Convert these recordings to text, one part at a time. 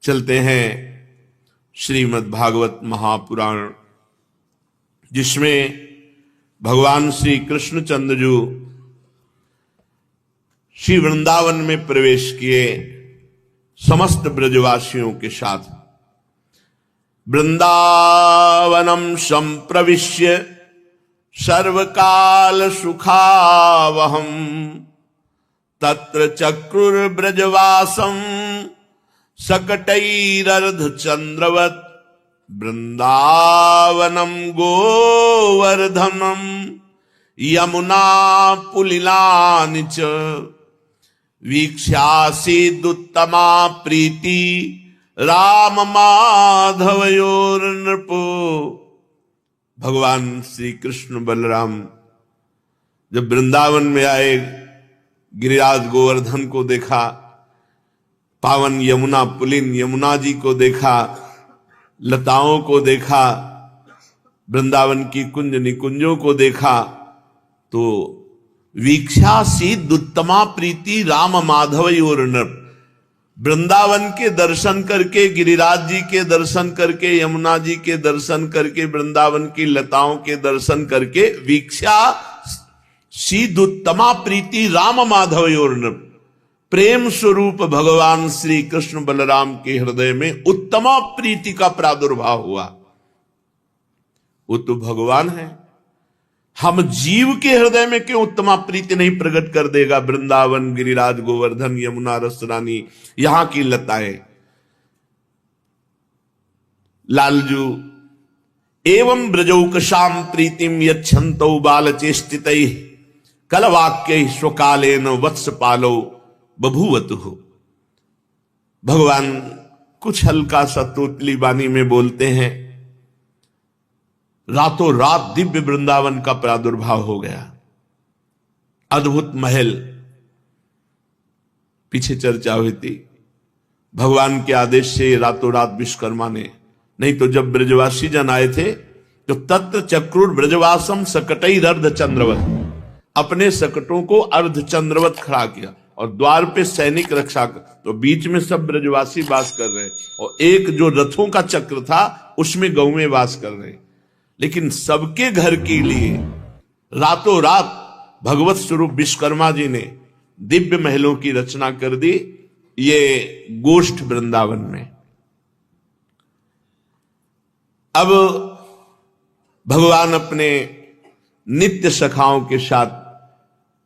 चलते हैं श्रीमद् भागवत महापुराण, जिसमें भगवान श्री कृष्णचंद्र जी श्री वृंदावन में प्रवेश किए समस्त ब्रजवासियों के साथ। वृंदावनम संप्रविश्य सर्वकाल सुखावहम तत्र चक्रुर्ब्रजवासम सकटैरर्धचंद्रवत् वृंदावनम गोवर्धनम यमुना पुलिलानि च वीक्ष्यासीदुत्तमा प्रीति राम माधवयोर्नृपो। भगवान श्री कृष्ण बलराम जब वृंदावन में आए, गिरिराज गोवर्धन को देखा, पावन यमुना पुलिन यमुना जी को देखा, लताओं को देखा, वृंदावन की कुंज निकुंजों को देखा, तो वीक्षासीदुत्तमा प्रीति राम माधवयोर्नृप। वृंदावन के दर्शन करके, गिरिराज जी के दर्शन करके, यमुना जी के दर्शन करके, वृंदावन की लताओं के दर्शन करके, वीक्षा सीदुत्तमा प्रीति राम माधवयोर्नृप। प्रेम स्वरूप भगवान श्री कृष्ण बलराम के हृदय में उत्तमा प्रीति का प्रादुर्भाव हुआ। वो तो भगवान है, हम जीव के हृदय में क्यों उत्तमा प्रीति नहीं प्रकट कर देगा? वृंदावन, गिरिराज, गोवर्धन, यमुना, रसरानी, यहां की लताएं। लालजू एवं ब्रजौकशाम प्रीतिम यच्छन्तौ बालचेष्टितैः कलवाक्यैः स्वकालेन वत्सपालो बभूवतुः। भगवान कुछ हल्का सा तोतली वाणी में बोलते हैं, रातों रात दिव्य वृंदावन का प्रादुर्भाव हो गया। अद्भुत महल, पीछे चर्चा हुई थी, भगवान के आदेश से रातों रात विश्वकर्मा ने, नहीं तो जब ब्रजवासी जन आए थे तो तत्र चक्रुर ब्रजवासम सकटैर अर्धचंद्रवत, अपने सकटों को अर्धचंद्रवत खड़ा किया और द्वार पे सैनिक रक्षा कर, तो बीच में सब ब्रजवासी वास कर रहे और एक जो रथों का चक्र था उसमें गौएं वास कर रहे। लेकिन सबके घर के लिए रातों रात भगवत स्वरूप विश्वकर्मा जी ने दिव्य महलों की रचना कर दी, ये गोष्ठ वृंदावन में। अब भगवान अपने नित्य सखाओं के साथ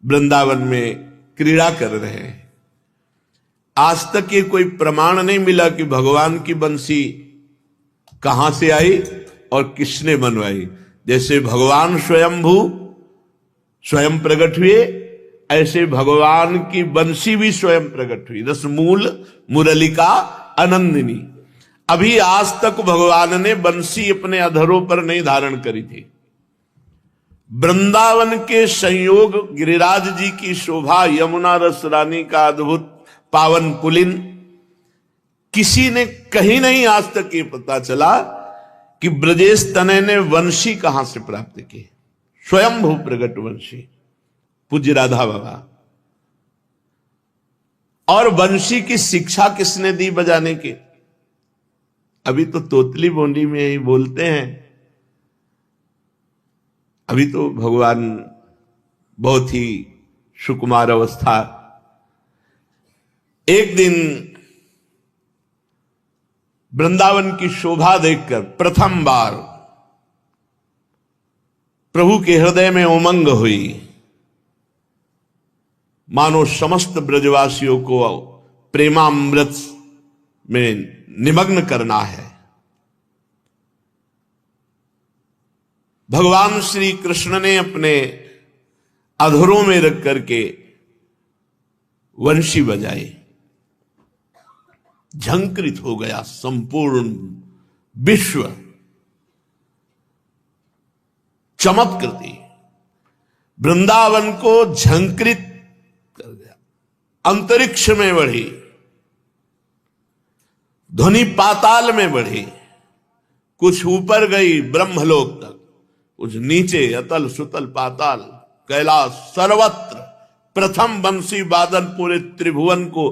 वृंदावन में क्रीड़ा कर रहे हैं। आज तक ये कोई प्रमाण नहीं मिला कि भगवान की बंसी कहां से आई और किसने बनवाई। जैसे भगवान स्वयंभू स्वयं प्रकट हुए, ऐसे भगवान की बंसी भी स्वयं प्रकट हुई। रसमूल मुरलिका आनंदिनी। अभी आज तक भगवान ने बंसी अपने अधरों पर नहीं धारण करी थी। वृंदावन के संयोग, गिरिराज जी की शोभा, यमुना रसरानी का अद्भुत पावन पुलिन, किसी ने कहीं नहीं आज तक ये पता चला कि ब्रजेश तनय ने वंशी कहां से प्राप्त की। स्वयंभू प्रगट वंशी, पूज्य राधा बाबा। और वंशी की शिक्षा किसने दी बजाने की? अभी तो तोतली बोंडी में ही बोलते हैं। अभी तो भगवान बहुत ही सुकुमार अवस्था। एक दिन वृंदावन की शोभा देखकर प्रथम बार प्रभु के हृदय में उमंग हुई, मानो समस्त ब्रजवासियों को प्रेमामृत में निमग्न करना है। भगवान श्री कृष्ण ने अपने अधरों में रख करके वंशी बजाई। झंकृत हो गया संपूर्ण विश्व, चमत्कृति वृंदावन को झंकृत कर दिया। अंतरिक्ष में बढ़ी, ध्वनि पाताल में बढ़ी, कुछ ऊपर गई ब्रह्मलोक तक, कुछ नीचे अतल सुतल पाताल कैलाश, सर्वत्र प्रथम बंसी वादन पूरे त्रिभुवन को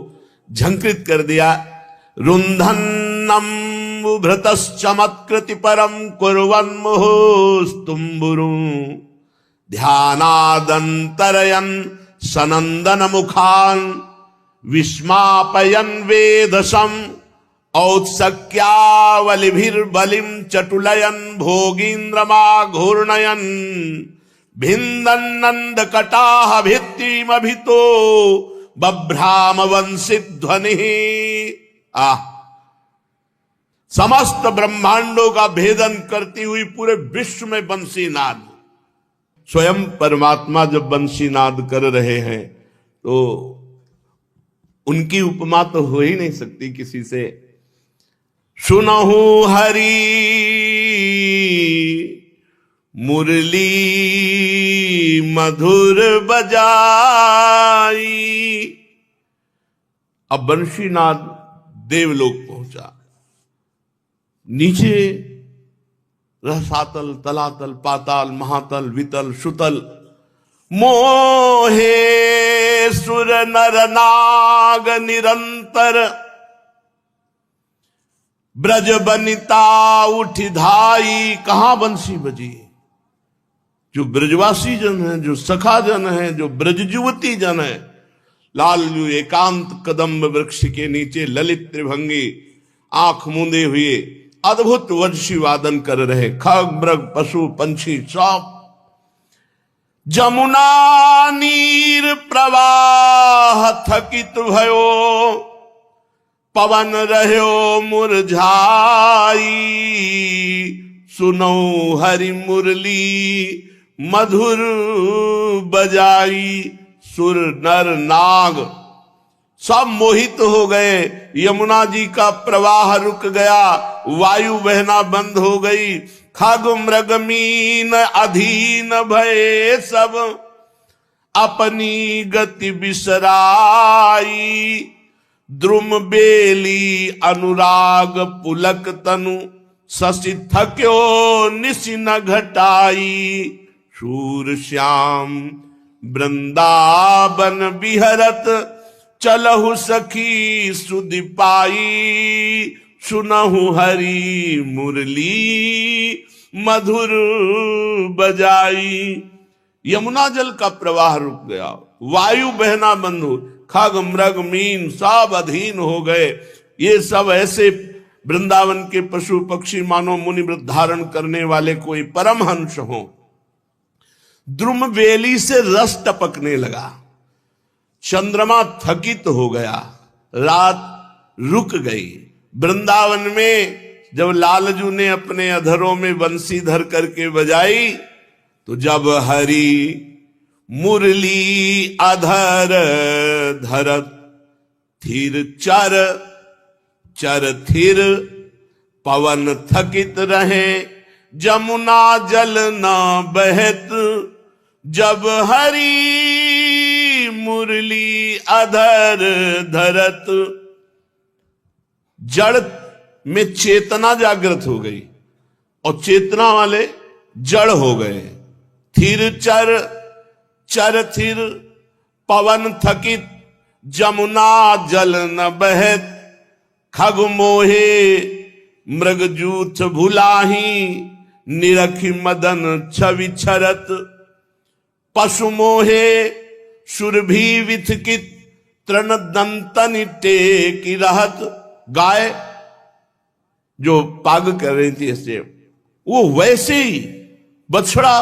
झंकृत कर दिया। रुंधन्नम उभृतश्चमत्कृति परम कुर्वन् मुहुस्तुम्बुरु ध्यानादंतरयन् सनंदन मुखान् विस्मापयन् वेदसम् औत्सक्यावलिभिर्बलिं चटुलयन् भोगीन्द्रमा घूर्णयन् भिन्दन्नंद कटाह भित्तिमभितो बभ्राम वंशित ध्वनि। समस्त ब्रह्मांडों का भेदन करती हुई पूरे विश्व में बंसी नाद। स्वयं परमात्मा जब बंसी नाद कर रहे हैं तो उनकी उपमा तो हो ही नहीं सकती किसी से। सुनहु हरि मुरली मधुर बजाई। अब बंशीनाद देवलोक पहुंचा। नीचे रसातल, तलातल, पाताल, महातल, वितल, सुतल मोहे सुर नर नाग निरंतर ब्रज बनिता उठ धाई। कहां बंसी बजी? जो ब्रजवासी जन है, जो सखा जन है, जो ब्रज युवती जन है, लालू एकांत कदम्ब वृक्ष के नीचे ललित त्रिभंगी आंख मूंदे हुए अद्भुत वंशी वादन कर रहे। खग मृग पशु पंछी सब। जमुना नीर प्रवाह थकित भयो पवन रह्यो मुरझाई। सुनो हरि मुरली मधुर बजाई। सुर नर नाग सब मोहित हो गए। यमुना जी का प्रवाह रुक गया, वायु बहना बंद हो गई। खग मृग मीन अधीन भये सब अपनी गति बिसराई। द्रुम बेली अनुराग पुलक तनु शशि थक्यो निशि न घटाई। शूर श्याम वृंदावन विहरत चलहु सखी सुधि पाई। सुनहु हरि मुरली मधुर बजाई। यमुना जल का प्रवाह रुक गया, वायु बहना बंद हो, खग मृग मीन सब अधीन हो गए। ये सब ऐसे वृंदावन के पशु पक्षी मानो मुनि व्रत धारण करने वाले कोई परमहंस हो। द्रुम बेली से रस टपकने लगा। चंद्रमा थकित हो गया, रात रुक गई। वृंदावन में जब लालजू ने अपने अधरों में बंसी धर करके बजाई तो जब हरि मुरली अधर धरत थिर चर चर थिर पवन थकित रहे जमुना जल न बहत। जब हरि मुरली अधर धरत जड़ में चेतना जागृत हो गई और चेतना वाले जड़ हो गए। थिर चर चर थिर पवन थकित जमुना जल न बहत। खग मोहे मृग जूथ भुलाही निरखी मदन छवि छरत। पशु मोहे सुरभि विथकित तृण दंतन टेकी रहत। गाय जो पाग कर रही थी ऐसे, वो वैसे ही, बछड़ा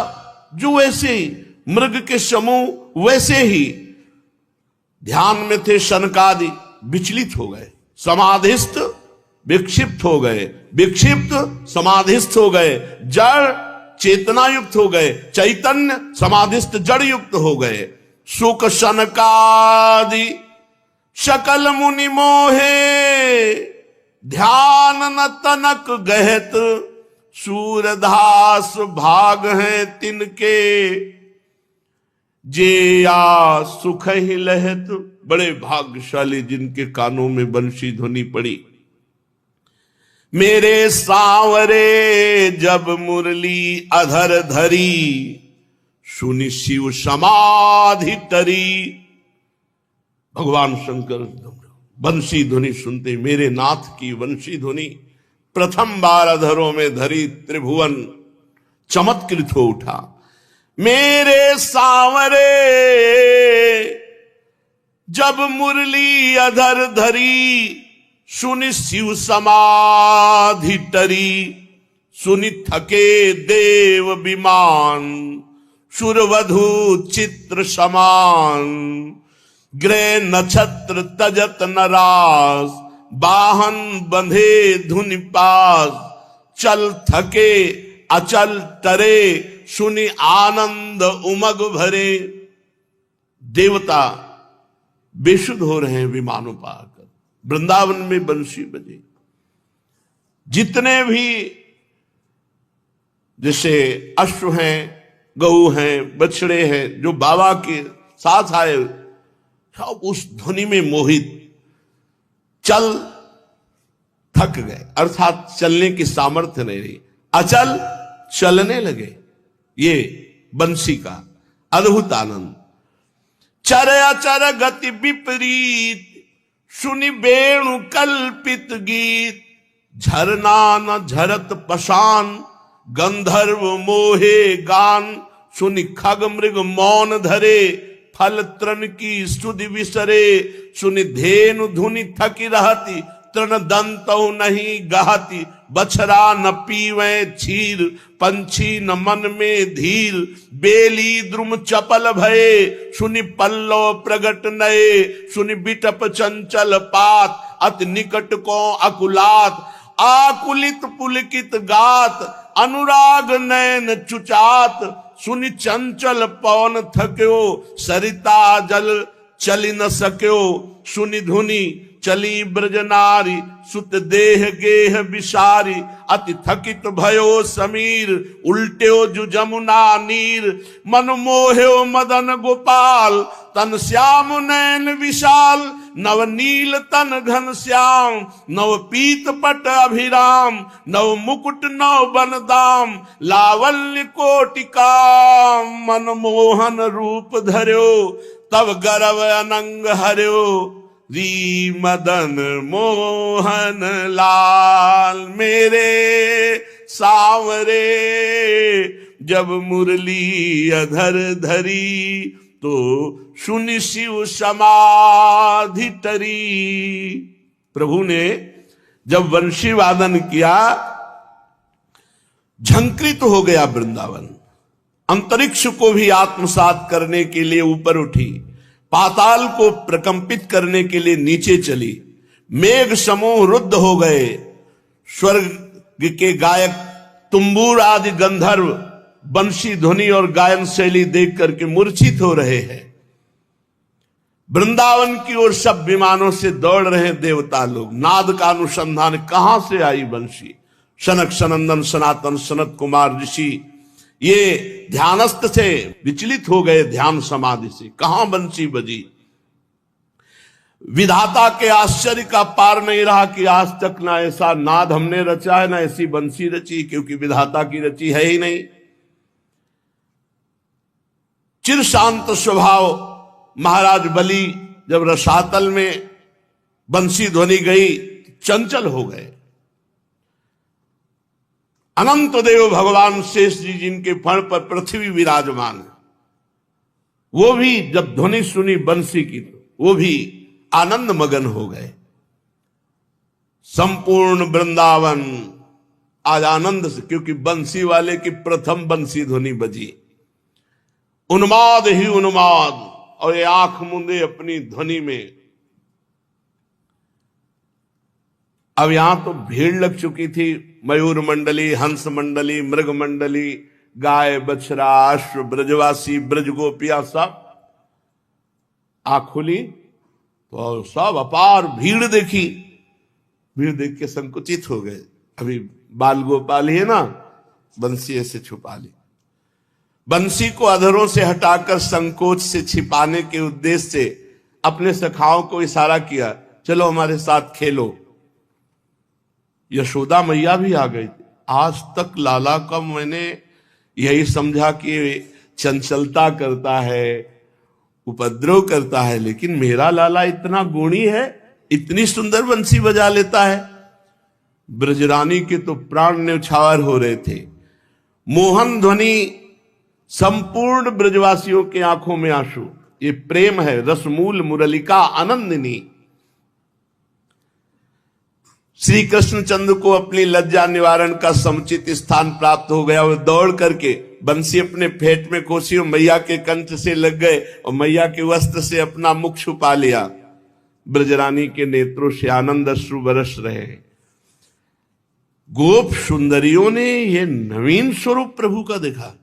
जो वैसे ही, मृग के समूह वैसे ही ध्यान में थे। शनकादि विचलित हो गए, समाधिस्थ विक्षिप्त हो गए, विक्षिप्त समाधिस्थ हो गए, जड़ चेतना युक्त हो गए, चैतन्य समाधिस्थ जड़ युक्त हो गए। सुख शनकादि शकल मुनि मोहे ध्यान न तनक गहत। सूरदास भाग हैं तिनके जे या सुख ही लहत। बड़े भाग्यशाली जिनके कानों में बंशी ध्वनि पड़ी। मेरे सांवरे जब मुरली अधर धरी सुनि शिव समाधि तरी। भगवान शंकर बंशी ध्वनि सुनते मेरे नाथ की वंशी ध्वनि प्रथम बार अधरों में धरी त्रिभुवन चमत्कृत हो उठा। मेरे सांवरे जब मुरली अधर धरी, सुनि शिव समाधि टरी, सुनि थके देव विमान, सुरवधु चित्र समान, ग्रह नक्षत्र तजत नरास, बाहन बंधे धुनि पास, चल थके अचल टरे, सुनि आनंद उमग भरे। देवता बेसुध हो रहे हैं विमानों पर आकर, वृंदावन में बंशी बजे। जितने भी जैसे अश्व हैं, गऊ हैं, बछड़े हैं, जो बाबा के साथ आए, सब उस ध्वनि में मोहित चल थक गए, अर्थात चलने की सामर्थ्य नहीं रही, अचल चलने लगे। ये बंसी का अद्भुत आनंद। चर अचर गति विपरीत, सुनि वेणु कल्पित गीत, झरना न झरत पशान, गंधर्व मोहे गान, सुनि खग मृग मौन धरे, फल तृण की स्तुति विसरे, सुनि धेनु धुनि थकी रहती, तृण दंतौ नहीं गहती, बछरा न पीवे क्षीर, पंछी न मन में धीर, बेली द्रुम चपल भये, सुनि पल्लव प्रगट नये, सुनि बिटप चंचल पात, अति निकट को अकुलात, आकुलित पुलकित गात, अनुराग नयन चुचात, सुनि चंचल पवन थक्यो, सरिता जल चली न सक्यो, सुनि धुनि चली ब्रज नारी, सुत देह गेह विसारी, अति थकित भयो समीर, उल्ट्यो जु जमुना नीर, मन मोह्यो मदन गोपाल, तन श्याम नयन विशाल, नव नील तन घन श्याम, नव पीत पट अभिराम, नव मुकुट नव बनदाम, लावल्य कोटिका, मन मोहन रूप धर्यो, तब गर्व अनंग हर्यो, री मदन मोहन लाल। मेरे सांवरे जब मुरली अधर धरी, तो सुनि शिव समाधि टरी। प्रभु ने जब वंशी वादन किया, झंकृत हो गया वृंदावन, अंतरिक्ष को भी आत्मसात करने के लिए ऊपर उठी, पाताल को प्रकंपित करने के लिए नीचे चली, मेघ समूह रुद्ध हो गए, स्वर्ग के गायक तुम्बूर आदि गंधर्व बंशी ध्वनि और गायन शैली देख करके मूर्छित हो रहे हैं। वृंदावन की ओर सब विमानों से दौड़ रहे देवता लोग, नाद का अनुसंधान कहां से आई बंशी। सनक सनंदन सनातन सनत कुमार ऋषि ये ध्यानस्थ थे, विचलित हो गए ध्यान समाधि से, कहां बंसी बजी। विधाता के आश्चर्य का पार नहीं रहा कि आज तक ना ऐसा नाद हमने रचा है, ना ऐसी बंसी रची, क्योंकि विधाता की रची है ही नहीं। चिर शांत स्वभाव महाराज बलि जब रसातल में बंसी ध्वनि गई, चंचल हो गए। अनंत देव भगवान शेष जी जिनके फण पर पृथ्वी विराजमान है, वो भी जब ध्वनि सुनी बंसी की, तो वो भी आनंद मगन हो गए। संपूर्ण वृंदावन आज आनंद से, क्योंकि बंसी वाले की प्रथम बंसी ध्वनि बजी। उन्माद ही उन्माद, और ये आंख मूंदे अपनी ध्वनि में। अब यहां तो भीड़ लग चुकी थी, मयूर मंडली, हंस मंडली, मृग मंडली, गाय बछड़ा अश्व ब्रजवासी ब्रज गोपिया सब आंख खुली तो सब अपार भीड़ देखी। भीड़ देख के संकुचित हो गए। अभी बाल गोपाल ही है ना, बंसी ऐसे छुपा ली। बंसी को अधरों से हटाकर संकोच से छिपाने के उद्देश्य से अपने सखाओं को इशारा किया, चलो हमारे साथ खेलो। यशोदा मैया भी आ गई। आज तक लाला का मैंने यही समझा कि चंचलता करता है, उपद्रव करता है, लेकिन मेरा लाला इतना गुणी है, इतनी सुंदर बंसी बजा लेता है। ब्रजरानी के तो प्राण न्यौछावर हो रहे थे। मोहन ध्वनि, संपूर्ण ब्रजवासियों के आंखों में आंसू। ये प्रेम है, रसमूल मुरलिका आनंदिनी। श्री कृष्णचंद्र को अपनी लज्जा निवारण का समुचित स्थान प्राप्त हो गया। वो दौड़ करके बंसी अपने पेट में खोसी और मैया के कंठ से लग गए और मैया के वस्त्र से अपना मुख छुपा लिया। ब्रजरानी के नेत्रों से आनंद अश्रु बरस रहे। गोप सुंदरियों ने यह नवीन स्वरूप प्रभु का देखा।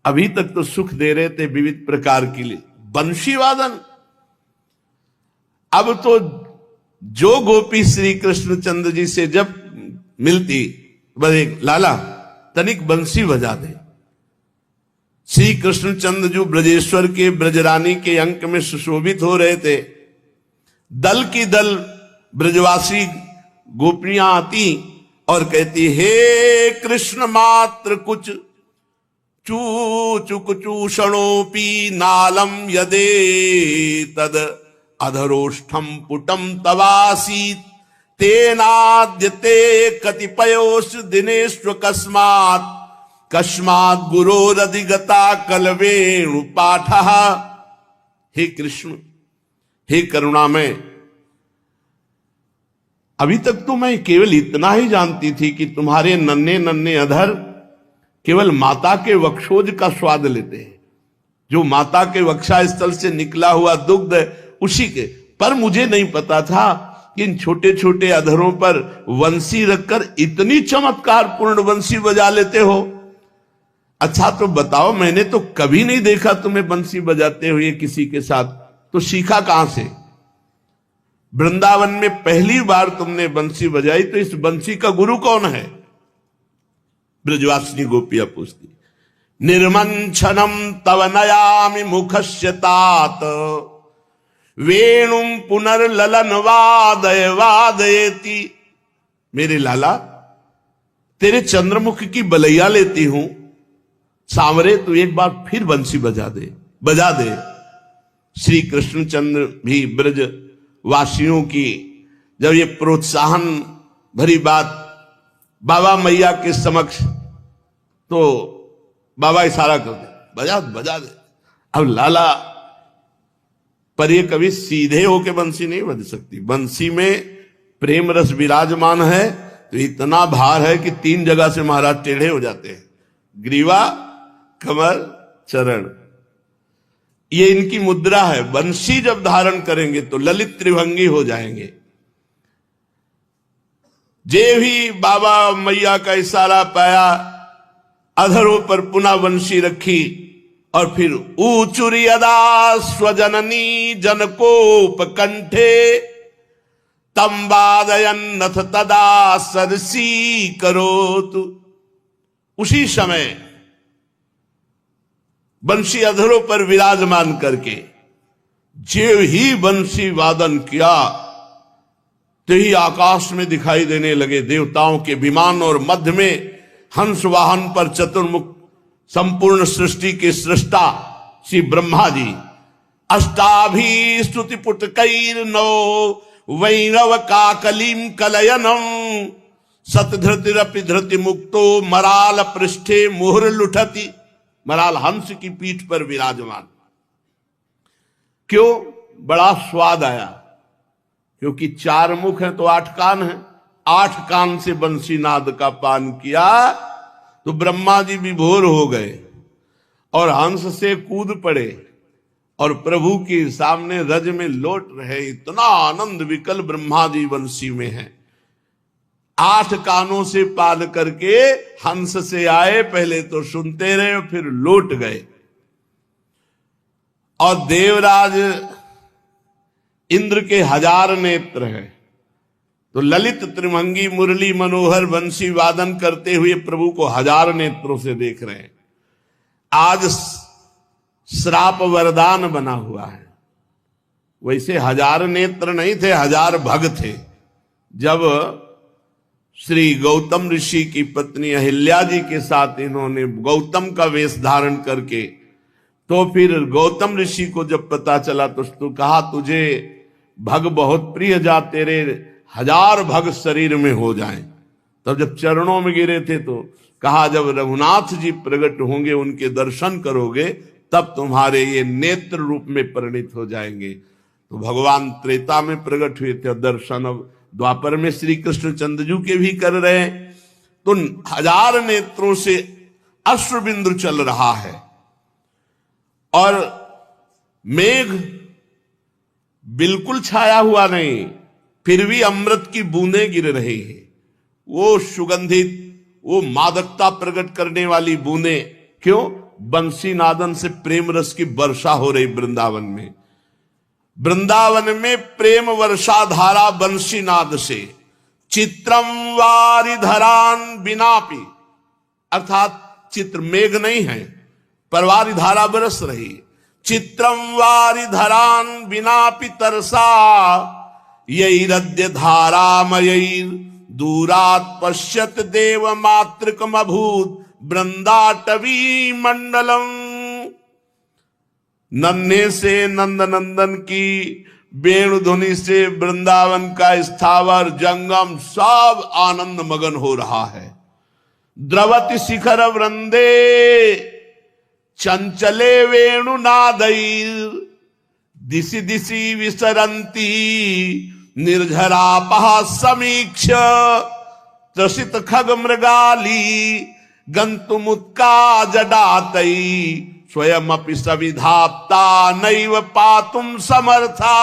अभी तक तो सुख दे रहे थे विविध प्रकार के लिए, बंशी वादन। अब तो जो गोपी श्री कृष्णचंद्र जी से जब मिलती, बोले लाला तनिक बंसी बजा दे। श्री कृष्णचंद्र जो ब्रजेश्वर के ब्रजरानी के अंक में सुशोभित हो रहे थे, दल की दल ब्रजवासी गोपियां आती और कहती, हे कृष्ण मात्र कुछ चूचुक चूषणोपि नालम यदे तद अधरोष्ठम पुटम तवासीत तेनाद्यते कतिपयोष दिनेष्व कस्मात् कस्मात् गुरोरधिगता कलवेणु पाठः। हे कृष्ण, हे करुणामय, अभी तक तो मैं केवल इतना ही जानती थी कि तुम्हारे नन्हे नन्हे अधर केवल माता के वक्षोज का स्वाद लेते हैं, जो माता के वक्षा स्थल से निकला हुआ दुग्ध उसी के। पर मुझे नहीं पता था कि इन छोटे छोटे अधरों पर वंशी रखकर इतनी चमत्कार पूर्ण वंशी बजा लेते हो। अच्छा तो बताओ, मैंने तो कभी नहीं देखा तुम्हें बंसी बजाते हुए किसी के साथ, तो सीखा कहां से? वृंदावन में पहली बार तुमने बंसी बजाई, तो इस बंसी का गुरु कौन है? ब्रजवासिनी गोपियां पूछती। निर्मंछनम तव नयामि मुखस्य तात वेणुम पुनर्ललन वादय वादयति। मेरे लाला, तेरे चंद्रमुख की बलैया लेती हूं, सांवरे तू एक बार फिर बंसी बजा दे, बजा दे। श्री कृष्णचंद्र भी ब्रज वासियों की जब ये प्रोत्साहन भरी बात बाबा मैया के समक्ष, तो बाबा इशारा कर दे, बजा बजा दे। अब लाला, पर ये कभी सीधे होके बंसी नहीं बज सकती। बंसी में प्रेम रस विराजमान है, तो इतना भार है कि 3 जगह से महाराज टेढ़े हो जाते हैं, ग्रीवा, कमर, चरण। ये इनकी मुद्रा है। बंसी जब धारण करेंगे तो ललित त्रिभंगी हो जाएंगे। जे भी बाबा मैया का इशारा पाया, अधरों पर पुनः बंसी रखी और फिर ऊचुरी अदा स्वजननी जनकोपकंठे तंबादयन्नथ तदा सरसी करोतु। उसी समय बंसी अधरों पर विराजमान करके जेव ही बंसी वादन किया, तो ही आकाश में दिखाई देने लगे देवताओं के विमान, और मध्य में हंस वाहन पर चतुर्मुख संपूर्ण सृष्टि के सृष्टा श्री ब्रह्मा जी। अष्टाभी स्तुति पुटकैर नौ वैरव काकलीम कलयनम सतधृतिरपि धृति मुक्तो मराल पृष्ठे मुहुर लुठति। मराल हंस की पीठ पर विराजमान। क्यों? बड़ा स्वाद आया, क्योंकि 4 मुख हैं तो 8 कान हैं। 8 कान से बंसी नाद का पान किया तो ब्रह्मा जी विभोर हो गए और हंस से कूद पड़े और प्रभु के सामने रज में लौट रहे। इतना आनंद विकल ब्रह्मा जी बंसी में है। 8 कानों से पाल करके हंस से आए, पहले तो सुनते रहे फिर लौट गए। और देवराज इंद्र के 1000 नेत्र हैं, तो ललित त्रिभंगी मुरली मनोहर बंसी वादन करते हुए प्रभु को 1000 नेत्रों से देख रहे हैं। आज श्राप वरदान बना हुआ है। वैसे 1000 नेत्र नहीं थे, 1000 भग थे। जब श्री गौतम ऋषि की पत्नी अहिल्या जी के साथ इन्होंने गौतम का वेश धारण करके, तो फिर गौतम ऋषि को जब पता चला तो कहा, तुझे भग बहुत प्रिय जा तेरे 1000 भग शरीर में हो जाएं। तब जब चरणों में गिरे थे तो कहा जब रघुनाथ जी प्रकट होंगे उनके दर्शन करोगे तब तुम्हारे ये नेत्र रूप में परिणित हो जाएंगे। तो भगवान त्रेता में प्रकट हुए थे और दर्शन अब द्वापर में श्री कृष्ण चंद्रजू के भी कर रहे हैं। तो 1000 नेत्रों से अश्रुबिंदु चल रहा है और मेघ बिल्कुल छाया हुआ नहीं, फिर भी अमृत की बूंदें गिर रही हैं। वो सुगंधित, वो मादकता प्रकट करने वाली बूंदें। क्यों? बंसी नादन से प्रेम रस की वर्षा हो रही वृंदावन में। वृंदावन में प्रेम वर्षा धारा बंसी नाद से। चित्रम वारिधरान बिनापि, अर्थात चित्र मेघ नहीं है पर वारी धारा बरस रही। चित्रम वारिधरान बिनापि तरसा यैरद्य धारामयैर दूरात् पश्यत देव मातृकम अभूत वृंदाटवी मंडलम। नन्हे से नंद नंदन की वेणु ध्वनि से वृंदावन का स्थावर जंगम सब आनंद मगन हो रहा है। द्रवति शिखर वृंदे चंचले वेणु नादैर दिशि दिशि विसरंती निर्झरापः समीक्ष त्रसित खग मृगाली गंतुमुत्का जडातई स्वयं अपि सविधाप्ता नैव पातुम समर्था।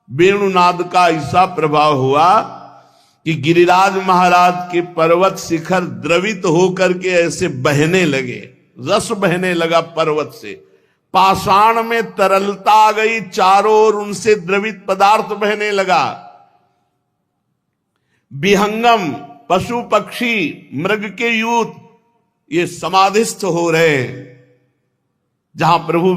वेणुनाद का ऐसा प्रभाव हुआ कि गिरिराज महाराज के पर्वत शिखर द्रवित होकर के ऐसे बहने लगे, रस बहने लगा पर्वत से। पाषाण में तरलता आ गई, चारों ओर उनसे द्रवित पदार्थ बहने लगा। विहंगम पशु पक्षी मृग के यूथ ये समाधिस्थ हो रहे हैं। जहां प्रभु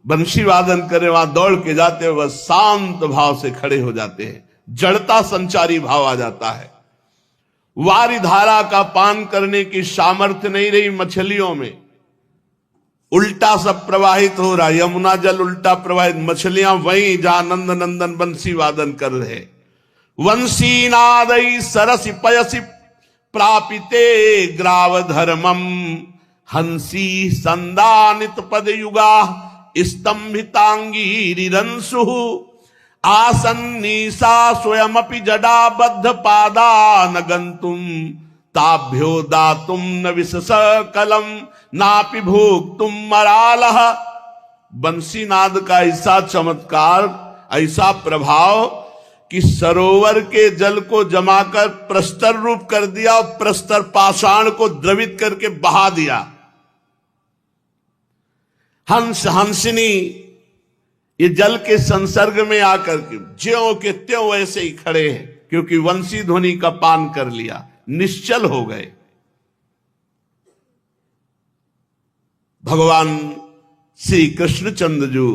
बंशी वादन करे वहां दौड़ के जाते हैं, वह शांत भाव से खड़े हो जाते हैं। जड़ता संचारी भाव आ जाता है। वारी धारा का पान करने की सामर्थ्य नहीं रही मछलियों में, उल्टा सब प्रवाहित हो रहा। यमुना जल उल्टा प्रवाहित, मछलियां वहीं जहां नंद नंदन बंसी वादन कर रहे। वंशी नादई सरसि पयसि प्रापिते ग्राव धर्मम हंसी संदानित पद युगा स्तंभितांगी रिरंसु आसन्नीसा स्वयमपि जडाबद्ध पादा न गंतुम ताभ्यो दातुम न विशसकलम नापि भोक्तुम मरालह। बंसीनाद का ऐसा चमत्कार, ऐसा प्रभाव कि सरोवर के जल को जमाकर प्रस्तर रूप कर दिया और प्रस्तर पाषाण को द्रवित करके बहा दिया। हंस हंसिनी ये जल के संसर्ग में आकर के ज्यों के त्यों वैसे ही खड़े हैं, क्योंकि वंशी ध्वनि का पान कर लिया, निश्चल हो गए। भगवान श्री कृष्णचंद्र जो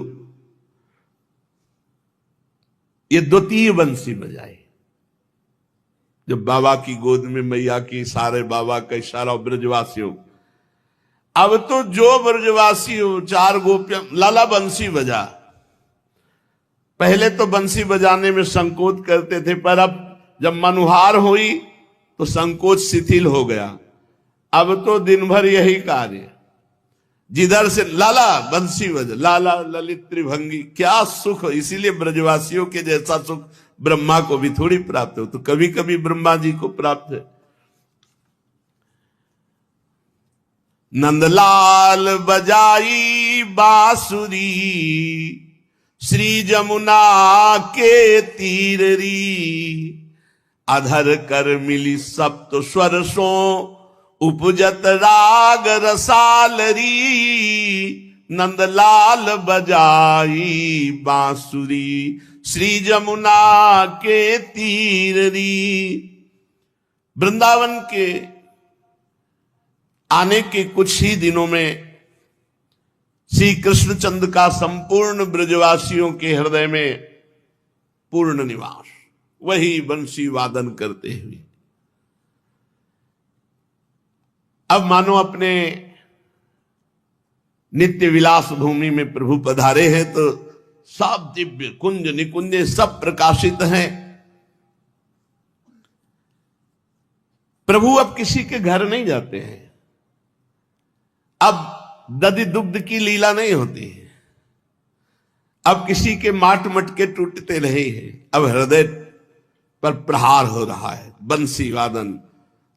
ये द्वितीय बंसी बजाए, जब बाबा की गोद में मैया की सारे बाबा का इशारा ब्रजवासियों। अब तो जो ब्रजवासी हो 4 गोपियां लाला बंसी बजा। पहले तो बंसी बजाने में संकोच करते थे, पर अब जब मनुहार हुई तो संकोच शिथिल हो गया। अब तो दिन भर यही कार्य, जिधर से लाला बंसी बजा, लाला ललित त्रिभंगी, क्या सुख। इसीलिए ब्रजवासियों के जैसा सुख ब्रह्मा को भी थोड़ी प्राप्त हो, तो कभी कभी ब्रह्मा जी को प्राप्त है। नंदलाल बजाई बांसुरी श्री जमुना के तीररी अधर कर मिली सप्त स्वरसों उपजत राग रसालरी। नंदलाल बजाई बांसुरी श्री जमुना के तीररी। वृंदावन के आने के कुछ ही दिनों में श्री कृष्णचंद्र का संपूर्ण ब्रजवासियों के हृदय में पूर्ण निवास, वही बंसी वादन करते हुए। अब मानो अपने नित्य विलास भूमि में प्रभु पधारे हैं, तो सब दिव्य कुंज निकुंजे सब प्रकाशित हैं। प्रभु अब किसी के घर नहीं जाते हैं, अब दधि दुग्ध की लीला नहीं होती है, अब किसी के माट मटके टूटते नहीं हैं, अब हृदय पर प्रहार हो रहा है। बंसी वादन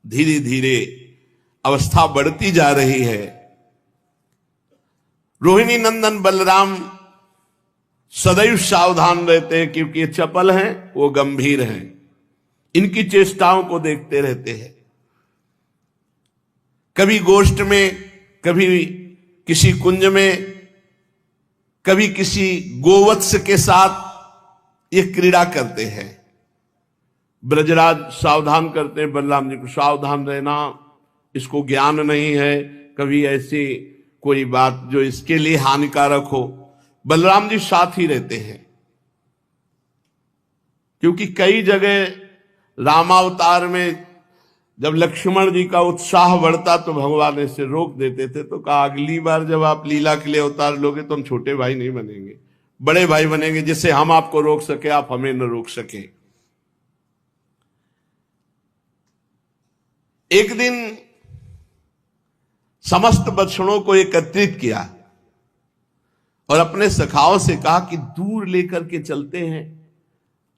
धीरे धीरे अवस्था बढ़ती जा रही है। रोहिणी नंदन बलराम सदैव सावधान रहते हैं, क्योंकि ये चपल हैं, वो गंभीर हैं, इनकी चेष्टाओं को देखते रहते हैं। कभी गोष्ठ में, कभी किसी कुंज में, कभी किसी गोवत्स के साथ ये क्रीड़ा करते हैं। ब्रजराज सावधान करते हैं बलराम जी को, सावधान रहना, इसको ज्ञान नहीं है, कभी ऐसी कोई बात जो इसके लिए हानिकारक हो। बलराम जी साथ ही रहते हैं, क्योंकि कई जगह रामावतार में जब लक्ष्मण जी का उत्साह बढ़ता तो भगवान इसे रोक देते थे, तो कहा अगली बार जब आप लीला के लिए अवतार लोगे तो हम छोटे भाई नहीं बनेंगे, बड़े भाई बनेंगे, जिससे हम आपको रोक सके, आप हमें न रोक सके। एक दिन समस्त बछड़ों को एकत्रित किया और अपने सखाओं से कहा कि दूर लेकर के चलते हैं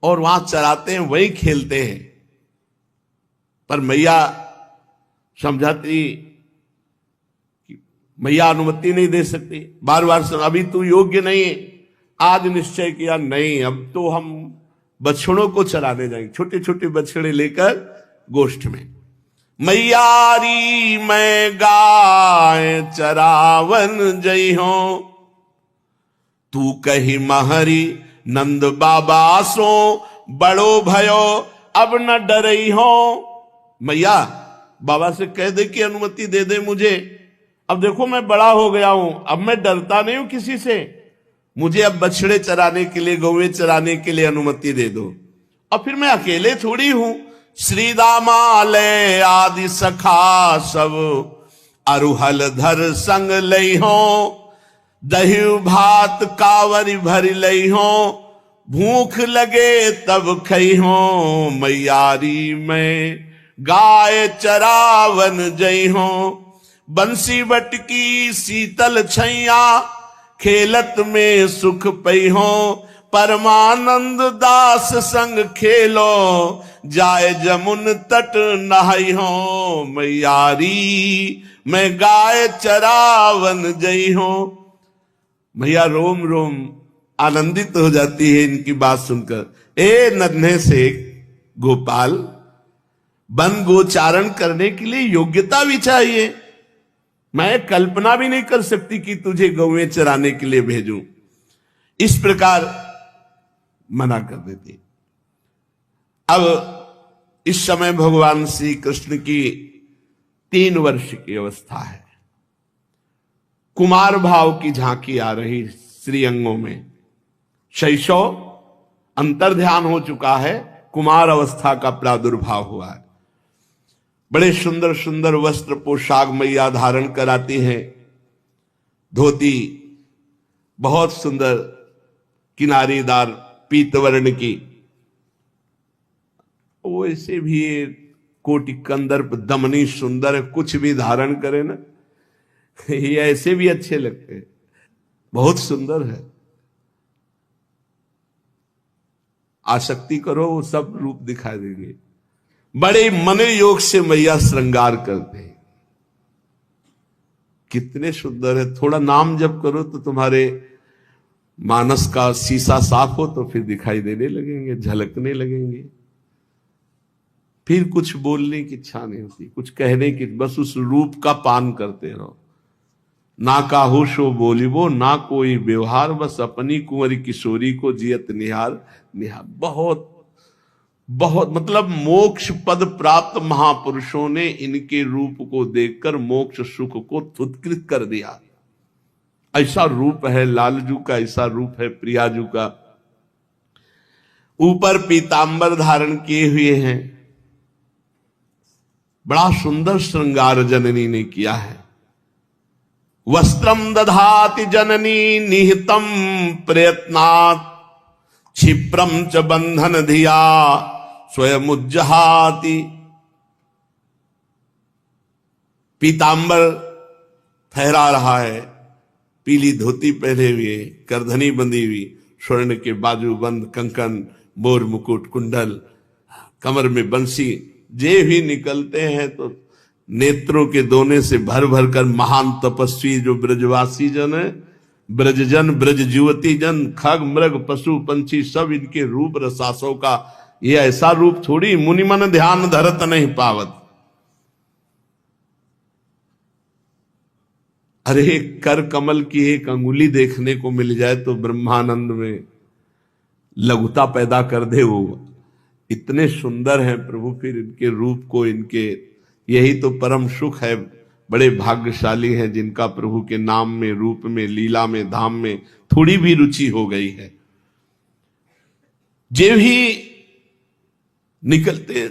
और वहां चराते हैं, वहीं खेलते हैं। पर मैया समझाती कि मैया अनुमति नहीं दे सकती, बार बार सुन, अभी तू योग्य नहीं है। आज निश्चय किया, नहीं, अब तो हम बछड़ों को चराने जाएंगे, छोटे छोटे बछड़े लेकर गोष्ठ में। मैयारी मैं गाय चरावन जई हो, तू कही महरी नंद बाबा सो, बड़ो भयो अब न डरई हो। मैया बाबा से कह दे कि अनुमति दे दे मुझे, अब देखो मैं बड़ा हो गया हूं, अब मैं डरता नहीं हूं किसी से, मुझे अब बछड़े चराने के लिए, गौवे चराने के लिए अनुमति दे दो। और फिर मैं अकेले थोड़ी हूं, श्री दामालय आदि सखा सब अरुहल धर संग लई हो, दही भात कावरी भर लई हो, भूख लगे तब खई हो, मैयारी में गाय चरावन जई हो, बंसी बटकी शीतल छैया, खेलत में सुख पई हो, परमानंद दास संग खेलो, जाए जमुन तट नहाई हो, मैयारी मैं गाय चरावन जई हो। मैया रोम रोम आनंदित हो जाती है इनकी बात सुनकर। ए नन्हे से गोपाल, वन गोचारण करने के लिए योग्यता भी चाहिए, मैं कल्पना भी नहीं कर सकती कि तुझे गौएं चराने के लिए भेजूं। इस प्रकार मना कर देती। अब इस समय भगवान श्री कृष्ण की 3 वर्ष की अवस्था है, कुमार भाव की झांकी आ रही श्रीअंगों में, शैशव अंतर्ध्यान हो चुका है, कुमार अवस्था का प्रादुर्भाव हुआ है। बड़े सुंदर सुंदर वस्त्र पोशाक मैया धारण कराती हैं, धोती बहुत सुंदर किनारीदार पीतवर्ण की, वैसे भी कोटि कंदर्प दमनी सुंदर है, कुछ भी धारण करे ना ये ऐसे भी अच्छे लगते हैं, बहुत सुंदर है। आसक्ति करो वो सब रूप दिखा देंगे। बड़े मन योग से मैया श्रृंगार करते हैं, कितने सुंदर है। थोड़ा नाम जप करो तो तुम्हारे मानस का शीशा साफ हो तो फिर दिखाई देने लगेंगे, झलकने लगेंगे। फिर कुछ बोलने की इच्छा नहीं होती, कुछ कहने की, बस उस रूप का पान करते रहो। ना काहू शो बोलिबो ना कोई व्यवहार, बस अपनी कुंवरी किशोरी को जियत निहार निहार। बहुत बहुत मतलब मोक्ष पद प्राप्त महापुरुषों ने इनके रूप को देखकर मोक्ष सुख को तुत्कृत कर दिया। ऐसा रूप है लालजू का, ऐसा रूप है प्रियाजू का। ऊपर पीतांबर धारण किए हुए हैं, बड़ा सुंदर श्रृंगार जननी ने किया है। वस्त्रम दधाति जननी निहितम प्रयत्नात् क्षिप्रम च बंधन धिया स्वयं उज्जहाति। पीतांबर फहरा रहा है, पीली धोती पहने हुए, करधनी बंधी हुई, स्वर्ण के बाजूबंद, कंकन, मोर मुकुट, कुंडल, कमर में बंसी, जे भी निकलते हैं तो नेत्रों के दोने से भर भर कर महान तपस्वी जो ब्रजवासी जन है, ब्रजजन, ब्रज युवती जन, खग मृग पशु पंछी सब इनके रूप रसासों का ये ऐसा रूप थोड़ी मुनि मन ध्यान धरत नहीं पावत। अरे कर कमल की एक अंगुली देखने को मिल जाए तो ब्रह्मानंद में लघुता पैदा कर दे। वो इतने सुंदर हैं प्रभु, फिर इनके रूप को, इनके यही तो परम सुख है। बड़े भाग्यशाली हैं जिनका प्रभु के नाम में, रूप में, लीला में, धाम में थोड़ी भी रुचि हो गई है। जे भी निकलते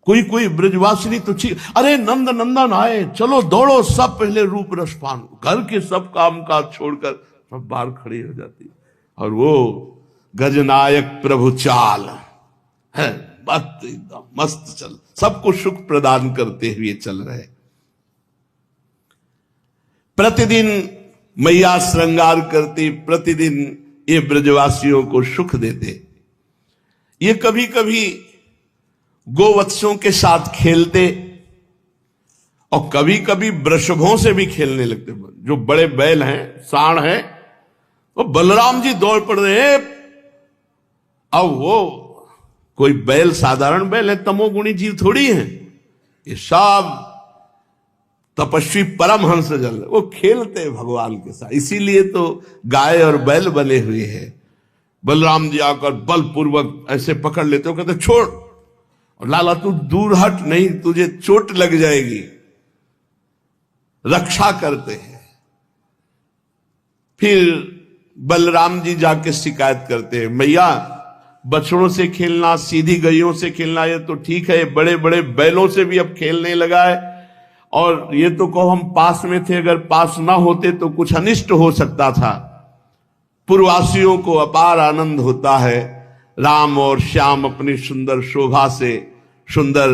कोई कोई ब्रजवासिनी तो ठीक, अरे नंद नंदन आए, चलो दौड़ो, सब पहले रूप रसपान, घर के सब काम काज छोड़कर सब बाहर खड़ी हो जाती। और वो गजनायक प्रभु चाल है, एकदम मस्त चल, सबको सुख प्रदान करते हुए चल रहे। प्रतिदिन मैया श्रृंगार करती, प्रतिदिन ये ब्रजवासियों को सुख देते। ये कभी कभी गोवत्सों के साथ खेलते और कभी कभी वृषभों से भी खेलने लगते। जो बड़े बैल हैं, सांड हैं, वो बलराम जी दौड़ पड़े। अब वो कोई बैल साधारण बैल है, तमोगुणी जीव थोड़ी है, ये सब तपस्वी परमहंस जल, वो खेलते भगवान के साथ। इसीलिए तो गाय और बैल बने हुए हैं। बलराम जी आकर बलपूर्वक ऐसे पकड़ लेते हो, कहते छोड़, और लाला तू दूर हट, नहीं तुझे चोट लग जाएगी, रक्षा करते हैं। फिर बलराम जी जाके शिकायत करते हैं, मैया बछड़ों से खेलना, सीधी गईयों से खेलना ये तो ठीक है, बड़े बड़े बैलों से भी अब खेलने लगा है, और ये तो कहो हम पास में थे, अगर पास ना होते तो कुछ अनिष्ट हो सकता था। पूर्ववासियों को अपार आनंद होता है, राम और श्याम अपनी सुंदर शोभा से, सुंदर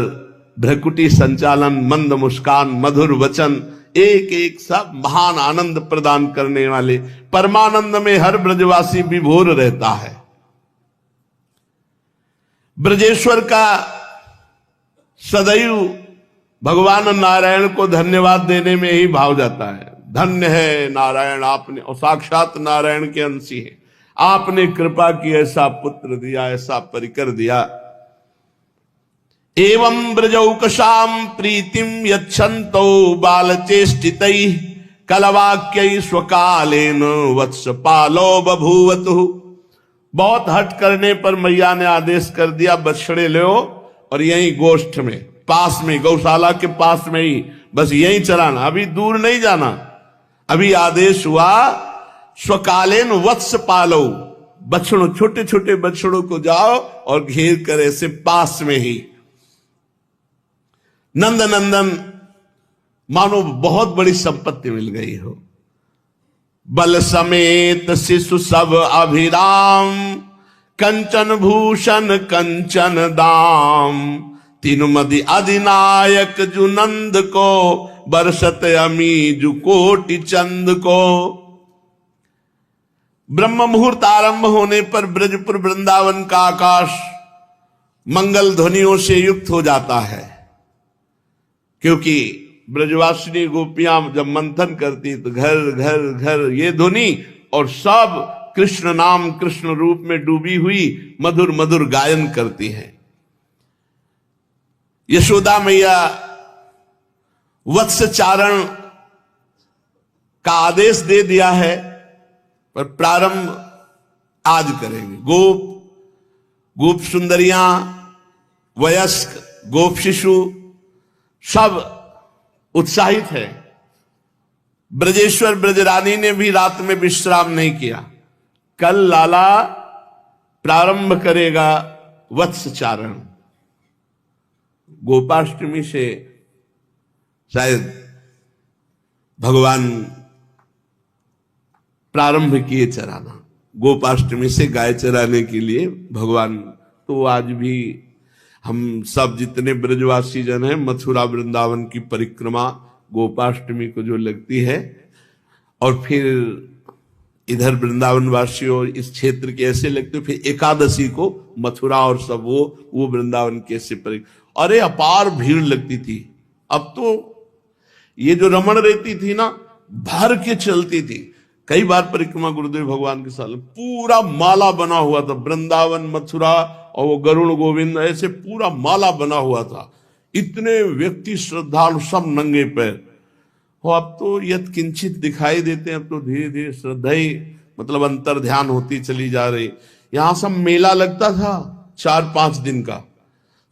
भ्रकुटी संचालन, मंद मुस्कान, मधुर वचन, एक एक सब महान आनंद प्रदान करने वाले, परमानंद में हर ब्रजवासी विभोर रहता है। ब्रजेश्वर का सदैव भगवान नारायण को धन्यवाद देने में ही भाव जाता है। धन्य है नारायण, आपने, और साक्षात नारायण के अंशी है, आपने कृपा की, ऐसा पुत्र दिया, ऐसा परिकर दिया। एवं ब्रजौकशाम प्रीतिम यच्छन्तो बालचेष्टितैः कलवाक्यै स्वकालेन वत्सपालो बभूवतु। बहुत हट करने पर मैया ने आदेश कर दिया, बछड़े लो और यहीं गोष्ठ में, पास में, गौशाला के पास में ही, बस यहीं चलाना, अभी दूर नहीं जाना। अभी आदेश हुआ स्वकालेन वत्स पालो, बछड़ों, छोटे छोटे बछड़ों को जाओ और घेर कर ऐसे पास में ही। नंद नंदन मानो बहुत बड़ी संपत्ति मिल गई हो। बल समेत शिशु सब अभिराम, कंचन भूषण कंचन दाम, तीनु मदि अधिनायक जु नंद को, बरसत अमी जु कोटि चंद को। ब्रह्म मुहूर्त आरंभ होने पर ब्रजपुर वृंदावन का आकाश मंगल ध्वनियों से युक्त हो जाता है, क्योंकि ब्रजवासिनी गोपियां जब मंथन करती तो घर घर घर ये ध्वनि, और सब कृष्ण नाम, कृष्ण रूप में डूबी हुई मधुर मधुर गायन करती हैं। यशोदा मैया वत्स चारण का आदेश दे दिया है, पर प्रारंभ आज करेंगे। गोप सुंदरियां, वयस्क, गोप शिशु सब उत्साहित है। ब्रजेश्वर ब्रजरानी ने भी रात में विश्राम नहीं किया। कल लाला प्रारंभ करेगा वत्स चारण। गोपाष्टमी से शायद भगवान प्रारंभ किए चराना। गोपाष्टमी से गाय चराने के लिए भगवान, तो आज भी हम सब जितने ब्रजवासी जन हैं, मथुरा वृंदावन की परिक्रमा गोपाष्टमी को जो लगती है, और फिर इधर वृंदावन वासी और इस क्षेत्र के ऐसे लगते, फिर एकादशी को मथुरा और सब वो वृंदावन के ऐसे परिक्रमा, अरे अपार भीड़ लगती थी। अब तो ये जो रमण रहती थी ना, भर के चलती थी। कई बार परिक्रमा गुरुदेव भगवान के साथ पूरा माला बना हुआ था, वृंदावन मथुरा और वो गरुण गोविंद ऐसे पूरा माला बना हुआ था। इतने व्यक्ति श्रद्धालु सब नंगे पैर। हो अब तो यत किंचित दिखाई देते हैं, अब तो धीरे धीरे श्रद्धा ही मतलब अंतर ध्यान होती चली जा रही। यहां सब मेला लगता था 4-5 दिन का,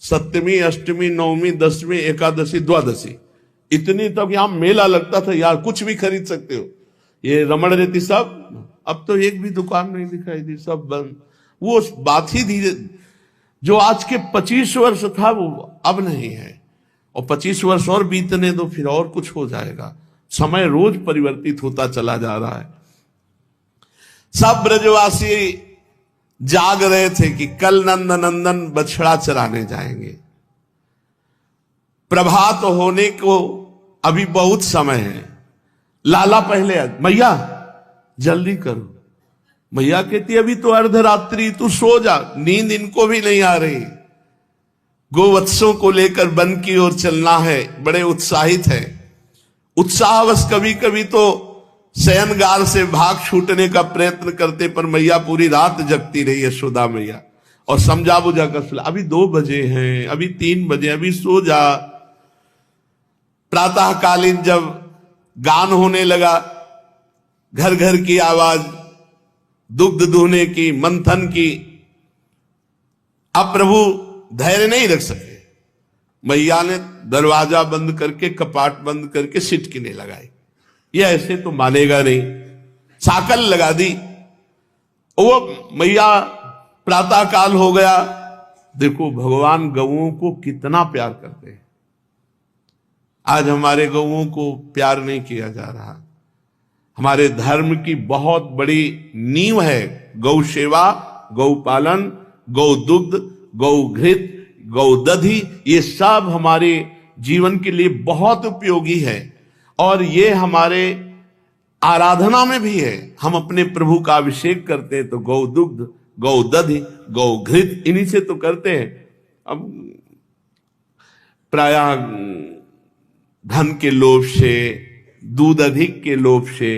सप्तमी अष्टमी नवमी दसवीं एकादशी द्वादशी, इतनी तक यहां मेला लगता था यार, कुछ भी खरीद सकते हो। ये रमण रहती सब, अब तो एक भी दुकान नहीं दिखाई दी, सब बंद। वो बात ही धीरे, जो आज के 25 वर्ष था वो अब नहीं है, और 25 वर्ष और बीतने दो फिर और कुछ हो जाएगा। समय रोज परिवर्तित होता चला जा रहा है। सब ब्रजवासी जाग रहे थे कि कल नंद नंदन बछड़ा चराने जाएंगे। प्रभात होने को अभी बहुत समय है। लाला पहले मैया जल्दी करो, मैया कहती अभी तो अर्धरात्रि, तू सो जा। नींद इनको भी नहीं आ रही। गोवत्सों को लेकर वन की ओर चलना है, बड़े उत्साहित है। उत्साहवश कभी कभी तो शयनगार से भाग छूटने का प्रयत्न करते, पर मैया पूरी रात जगती रही यशोदा मैया, और समझा बुझा कर सुला, अभी 2 बजे हैं, अभी 3 बजे, अभी सो जा। प्रातःकालीन जब गान होने लगा, घर घर की आवाज, दुग्ध दुहने की, मंथन की, अब प्रभु धैर्य नहीं रख सके। मैया ने दरवाजा बंद करके, कपाट बंद करके सिटकिने लगाई। ये ऐसे तो मानेगा नहीं, साकल लगा दी। वो मैया, प्रातः काल हो गया। देखो भगवान गौओं को कितना प्यार करते हैं। आज हमारे गौओं को प्यार नहीं किया जा रहा। हमारे धर्म की बहुत बड़ी नींव है गौ सेवा, गौ पालन, गौ दुग्ध, गौ घृत, गौ दधि। ये सब हमारे जीवन के लिए बहुत उपयोगी है, और ये हमारे आराधना में भी है। हम अपने प्रभु का अभिषेक करते हैं तो गौ दुग्ध, गौ दधि, गौ घृत, इन्हीं से तो करते हैं। अब प्रायः धन के लोभ से, दूध अधिक के लोभ से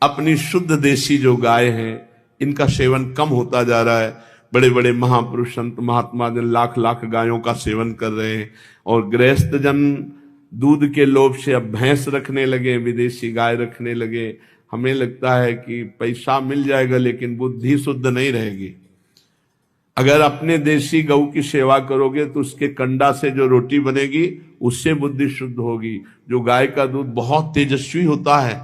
अपनी शुद्ध देशी जो गाय हैं इनका सेवन कम होता जा रहा है। बड़े बड़े महापुरुष संत महात्मा जन लाख लाख गायों का सेवन कर रहे हैं, और गृहस्थ जन दूध के लोभ से अब भैंस रखने लगे, विदेशी गाय रखने लगे। हमें लगता है कि पैसा मिल जाएगा लेकिन बुद्धि शुद्ध नहीं रहेगी। अगर अपने देशी गौ की सेवा करोगे तो उसके कंडा से जो रोटी बनेगी उससे बुद्धि शुद्ध होगी। जो गाय का दूध बहुत तेजस्वी होता है,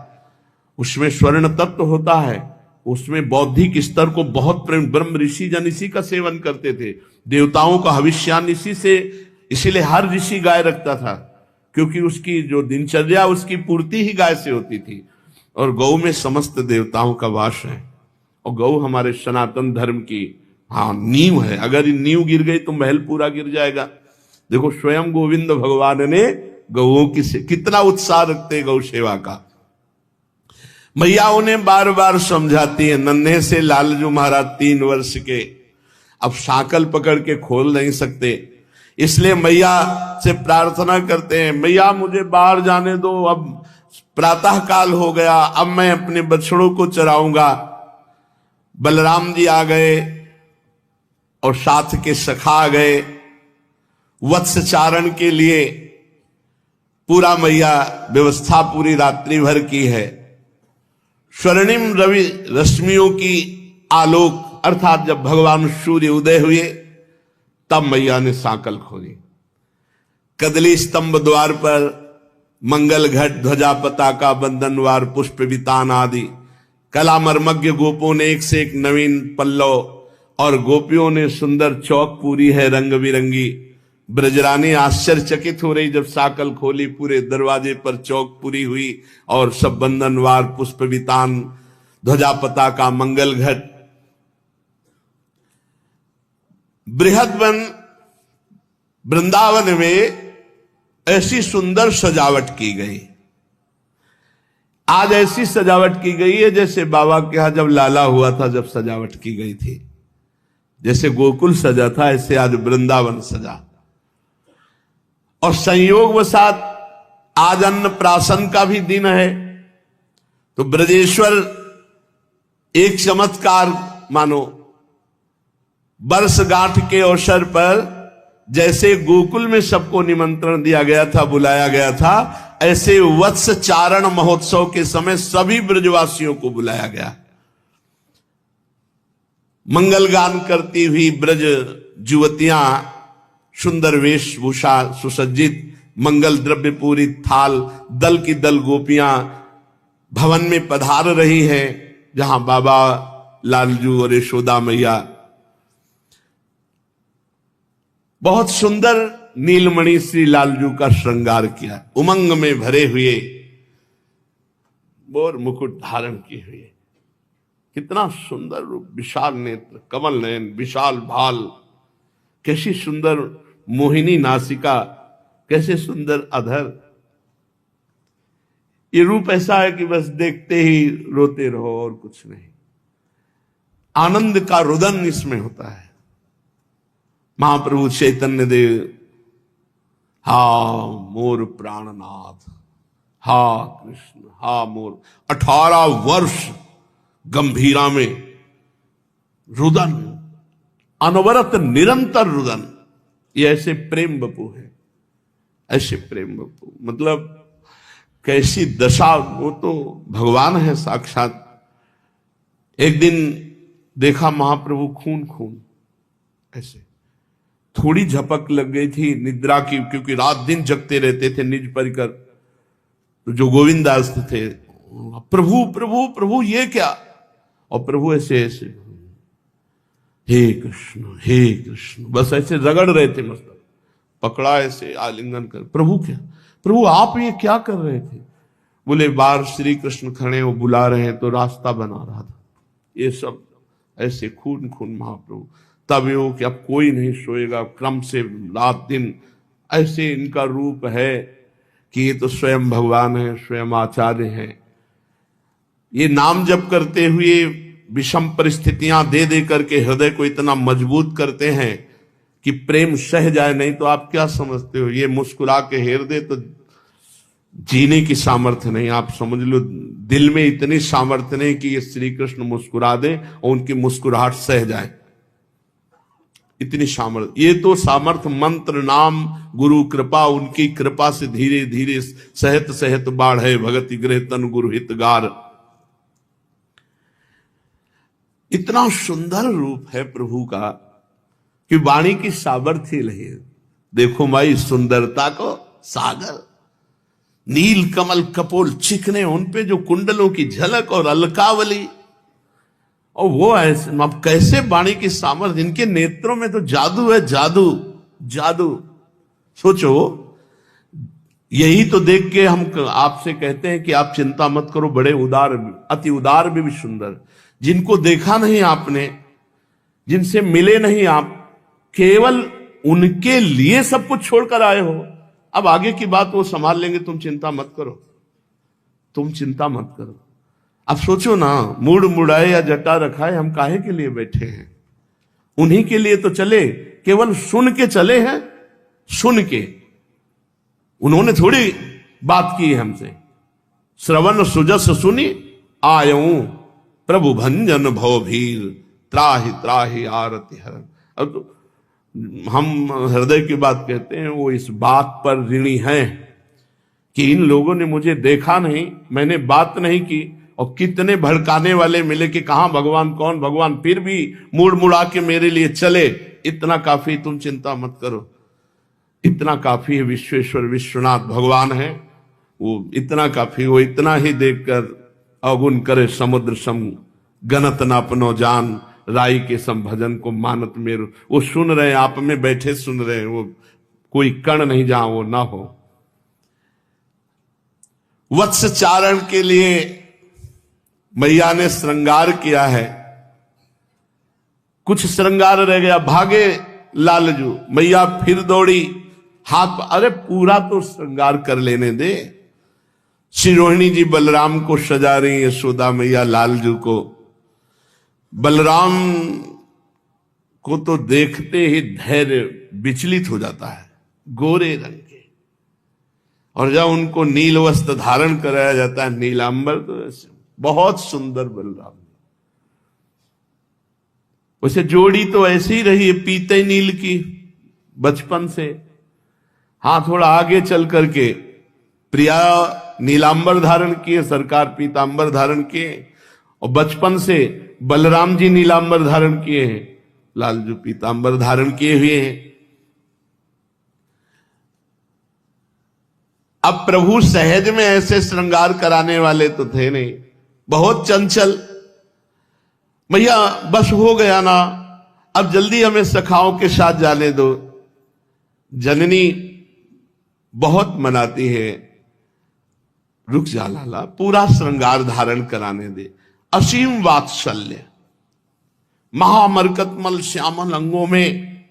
उसमें स्वर्ण तत्व होता है, उसमें बौद्धिक स्तर को बहुत प्रेम। ब्रह्म ऋषि जन इसी का सेवन करते थे, देवताओं का हविष्यान इसी से, इसीलिए हर ऋषि गाय रखता था, क्योंकि उसकी जो दिनचर्या उसकी पूर्ति ही गाय से होती थी। और गौ में समस्त देवताओं का वास है, और गौ हमारे सनातन धर्म की नींव है। अगर ये नींव गिर गई तो महल पूरा गिर जाएगा। देखो स्वयं गोविंद भगवान ने गौओं की कितना उत्साह रखते हैं गौ सेवा का। मैया उन्हें बार बार समझाती है। नन्हे से लालजू महाराज 3 वर्ष के अब साकल पकड़ के खोल नहीं सकते, इसलिए मैया से प्रार्थना करते हैं, मैया मुझे बाहर जाने दो, अब प्रातः काल हो गया, अब मैं अपने बछड़ों को चराऊंगा। बलराम जी आ गए और साथ के सखा आ गए वत्स चारण के लिए। पूरा मैया व्यवस्था पूरी रात्रि भर की है। स्वर्णिम रवि रश्मियों की आलोक, अर्थात जब भगवान सूर्य उदय हुए तब मैया ने सांकल खोली। कदली स्तंभ द्वार पर मंगल घट, ध्वजा, पताका, बंधनवार, पुष्प वितान आदि कला मर्मज्ञ गोपों ने एक से एक नवीन पल्लव, और गोपियों ने सुंदर चौक पूरी है रंग बिरंगी। ब्रजरानी आश्चर्यचकित हो रही जब साकल खोली, पूरे दरवाजे पर चौक पूरी हुई और सब बंधनवार, पुष्प वितान, ध्वजा पताका, मंगल घट, बृहद वन वृंदावन में ऐसी सुंदर सजावट की गई। आज ऐसी सजावट की गई है जैसे बाबा के यहां जब लाला हुआ था जब सजावट की गई थी। जैसे गोकुल सजा था ऐसे आज वृंदावन सजा। और संयोगवशात आज अन्नप्राशन का भी दिन है, तो ब्रजेश्वर एक चमत्कार मानो। वर्षगांठ के अवसर पर जैसे गोकुल में सबको निमंत्रण दिया गया था, बुलाया गया था, ऐसे वत्स चारण महोत्सव के समय सभी ब्रजवासियों को बुलाया गया। मंगल गान करती हुई ब्रज युवतियां सुंदर वेशभूषा सुसज्जित, मंगल द्रव्य पूरित थाल, दल की दल गोपियां भवन में पधार रही हैं, जहां बाबा लालजू और यशोदा मैया बहुत सुंदर नीलमणि श्री लालजू का श्रृंगार किया, उमंग में भरे हुए, मोर मुकुट धारण किए हुए, कितना सुंदर रूप, विशाल नेत्र, कमल नयन, विशाल भाल, कैसी सुंदर मोहिनी नासिका, कैसे सुंदर अधर। ये रूप ऐसा है कि बस देखते ही रोते रहो और कुछ नहीं। आनंद का रुदन इसमें होता है। महाप्रभु चैतन्य देव, हा मोर प्राणनाथ, हा कृष्ण, हा मोर, 18 वर्ष गंभीरा में रुदन, अनवरत निरंतर रुदन। ये ऐसे प्रेम बपू है, ऐसे प्रेम बपू, मतलब कैसी दशा, वो तो भगवान है साक्षात। एक दिन देखा महाप्रभु खून खून, ऐसे थोड़ी झपक लग गई थी निद्रा की, क्योंकि रात दिन जगते रहते थे निज परिकर। तो जो गोविंदास थे, प्रभु प्रभु प्रभु ये क्या, और प्रभु ऐसे ऐसे, हे कृष्ण, बस ऐसे रगड़ रहे थे, मतलब पकड़ा ऐसे आलिंगन कर, प्रभु क्या, प्रभु आप ये क्या कर रहे थे। बोले बाहर श्री कृष्ण खड़े, वो बुला रहे हैं, तो रास्ता बना रहा था। ये सब ऐसे खून खून महाप्रभु। तब यो कि अब कोई नहीं सोएगा, क्रम से रात दिन ऐसे इनका रूप है कि ये तो स्वयं भगवान है, स्वयं आचार्य हैं। ये नाम जप करते हुए विषम परिस्थितियां दे दे करके हृदय को इतना मजबूत करते हैं कि प्रेम सह जाए। नहीं तो आप क्या समझते हो, ये मुस्कुरा के हेर दे तो जीने की सामर्थ्य नहीं। आप समझ लो दिल में इतनी सामर्थ्य नहीं कि ये श्री कृष्ण मुस्कुरा दे और उनकी मुस्कुराहट सह जाए, इतनी सामर्थ्य। ये तो सामर्थ्य मंत्र नाम गुरु कृपा, उनकी कृपा से धीरे धीरे सहत सहत बाढ़े भगति गृह तन गुरु हितगार। इतना सुंदर रूप है प्रभु का कि वाणी की सामर्थ्य नहीं है। देखो माई सुंदरता को सागर, नील कमल कपोल चिकने, उनपे जो कुंडलों की झलक और अलकावली, और वो ऐसे, अब कैसे वाणी की सामर्थ्य, इनके नेत्रों में तो जादू है, जादू जादू। सोचो, यही तो देख के हम आपसे कहते हैं कि आप चिंता मत करो, बड़े उदार, अति उदार भी सुंदर, जिनको देखा नहीं आपने, जिनसे मिले नहीं आप, केवल उनके लिए सब कुछ छोड़कर आए हो। अब आगे की बात वो संभाल लेंगे, तुम चिंता मत करो, तुम चिंता मत करो। अब सोचो ना, मूड मुड़ाए या जटा रखाए, हम काहे के लिए बैठे हैं? उन्हीं के लिए तो चले, केवल सुन के चले हैं, सुन के। उन्होंने थोड़ी बात की है हमसे। श्रवण सुजस सुनी आयऊं प्रभु भंजन भव भीर, त्राहि त्राहि आरति हरण। अब तो हम हृदय की बात कहते हैं, वो इस बात पर ऋणी हैं कि इन लोगों ने मुझे देखा नहीं, मैंने बात नहीं की, और कितने भड़काने वाले मिले कि कहां भगवान, कौन भगवान, फिर भी मुड़ मुड़ा के मेरे लिए चले। इतना काफी, तुम चिंता मत करो, इतना काफी है। विश्वेश्वर विश्वनाथ भगवान है, वो इतना काफी। वो इतना ही देखकर अवगुण करे समुद्र सम, गनत न अपनो जान, राई के सम भजन को मानत मेरो। वो सुन रहे हैं, आप में बैठे सुन रहे हैं, वो कोई कण नहीं जहां वो ना हो। वत्स चारण के लिए मैया ने श्रृंगार किया है, कुछ श्रृंगार रह गया, भागे लालजू, मैया फिर दौड़ी, हाथ, अरे पूरा तो श्रृंगार कर लेने दे। श्री रोहिणी जी बलराम को सजा रही, यशोदा मैया लालजू को। बलराम को तो देखते ही धैर्य विचलित हो जाता है, गोरे रंग के, और जब उनको नील वस्त्र धारण कराया जाता है, नीलांबर, तो ऐसे बहुत सुंदर बलराम। वैसे जोड़ी तो ऐसी ही रही है, पीते नील की बचपन से। हां, थोड़ा आगे चल करके प्रिया नीलांबर धारण किए, सरकार पीतांबर धारण किए, और बचपन से बलराम जी नीलांबर धारण किए हैं, लालजू पीतांबर धारण किए हुए हैं। अब प्रभु सहज में ऐसे श्रृंगार कराने वाले तो थे नहीं, बहुत चंचल। भैया बस हो गया ना, अब जल्दी हमें सखाओं के साथ जाने दो। जननी बहुत मनाती है, रुक जा लाला, पूरा श्रृंगार धारण कराने दे। असीम वात्सल्य, महामरकतमल श्यामल अंगों में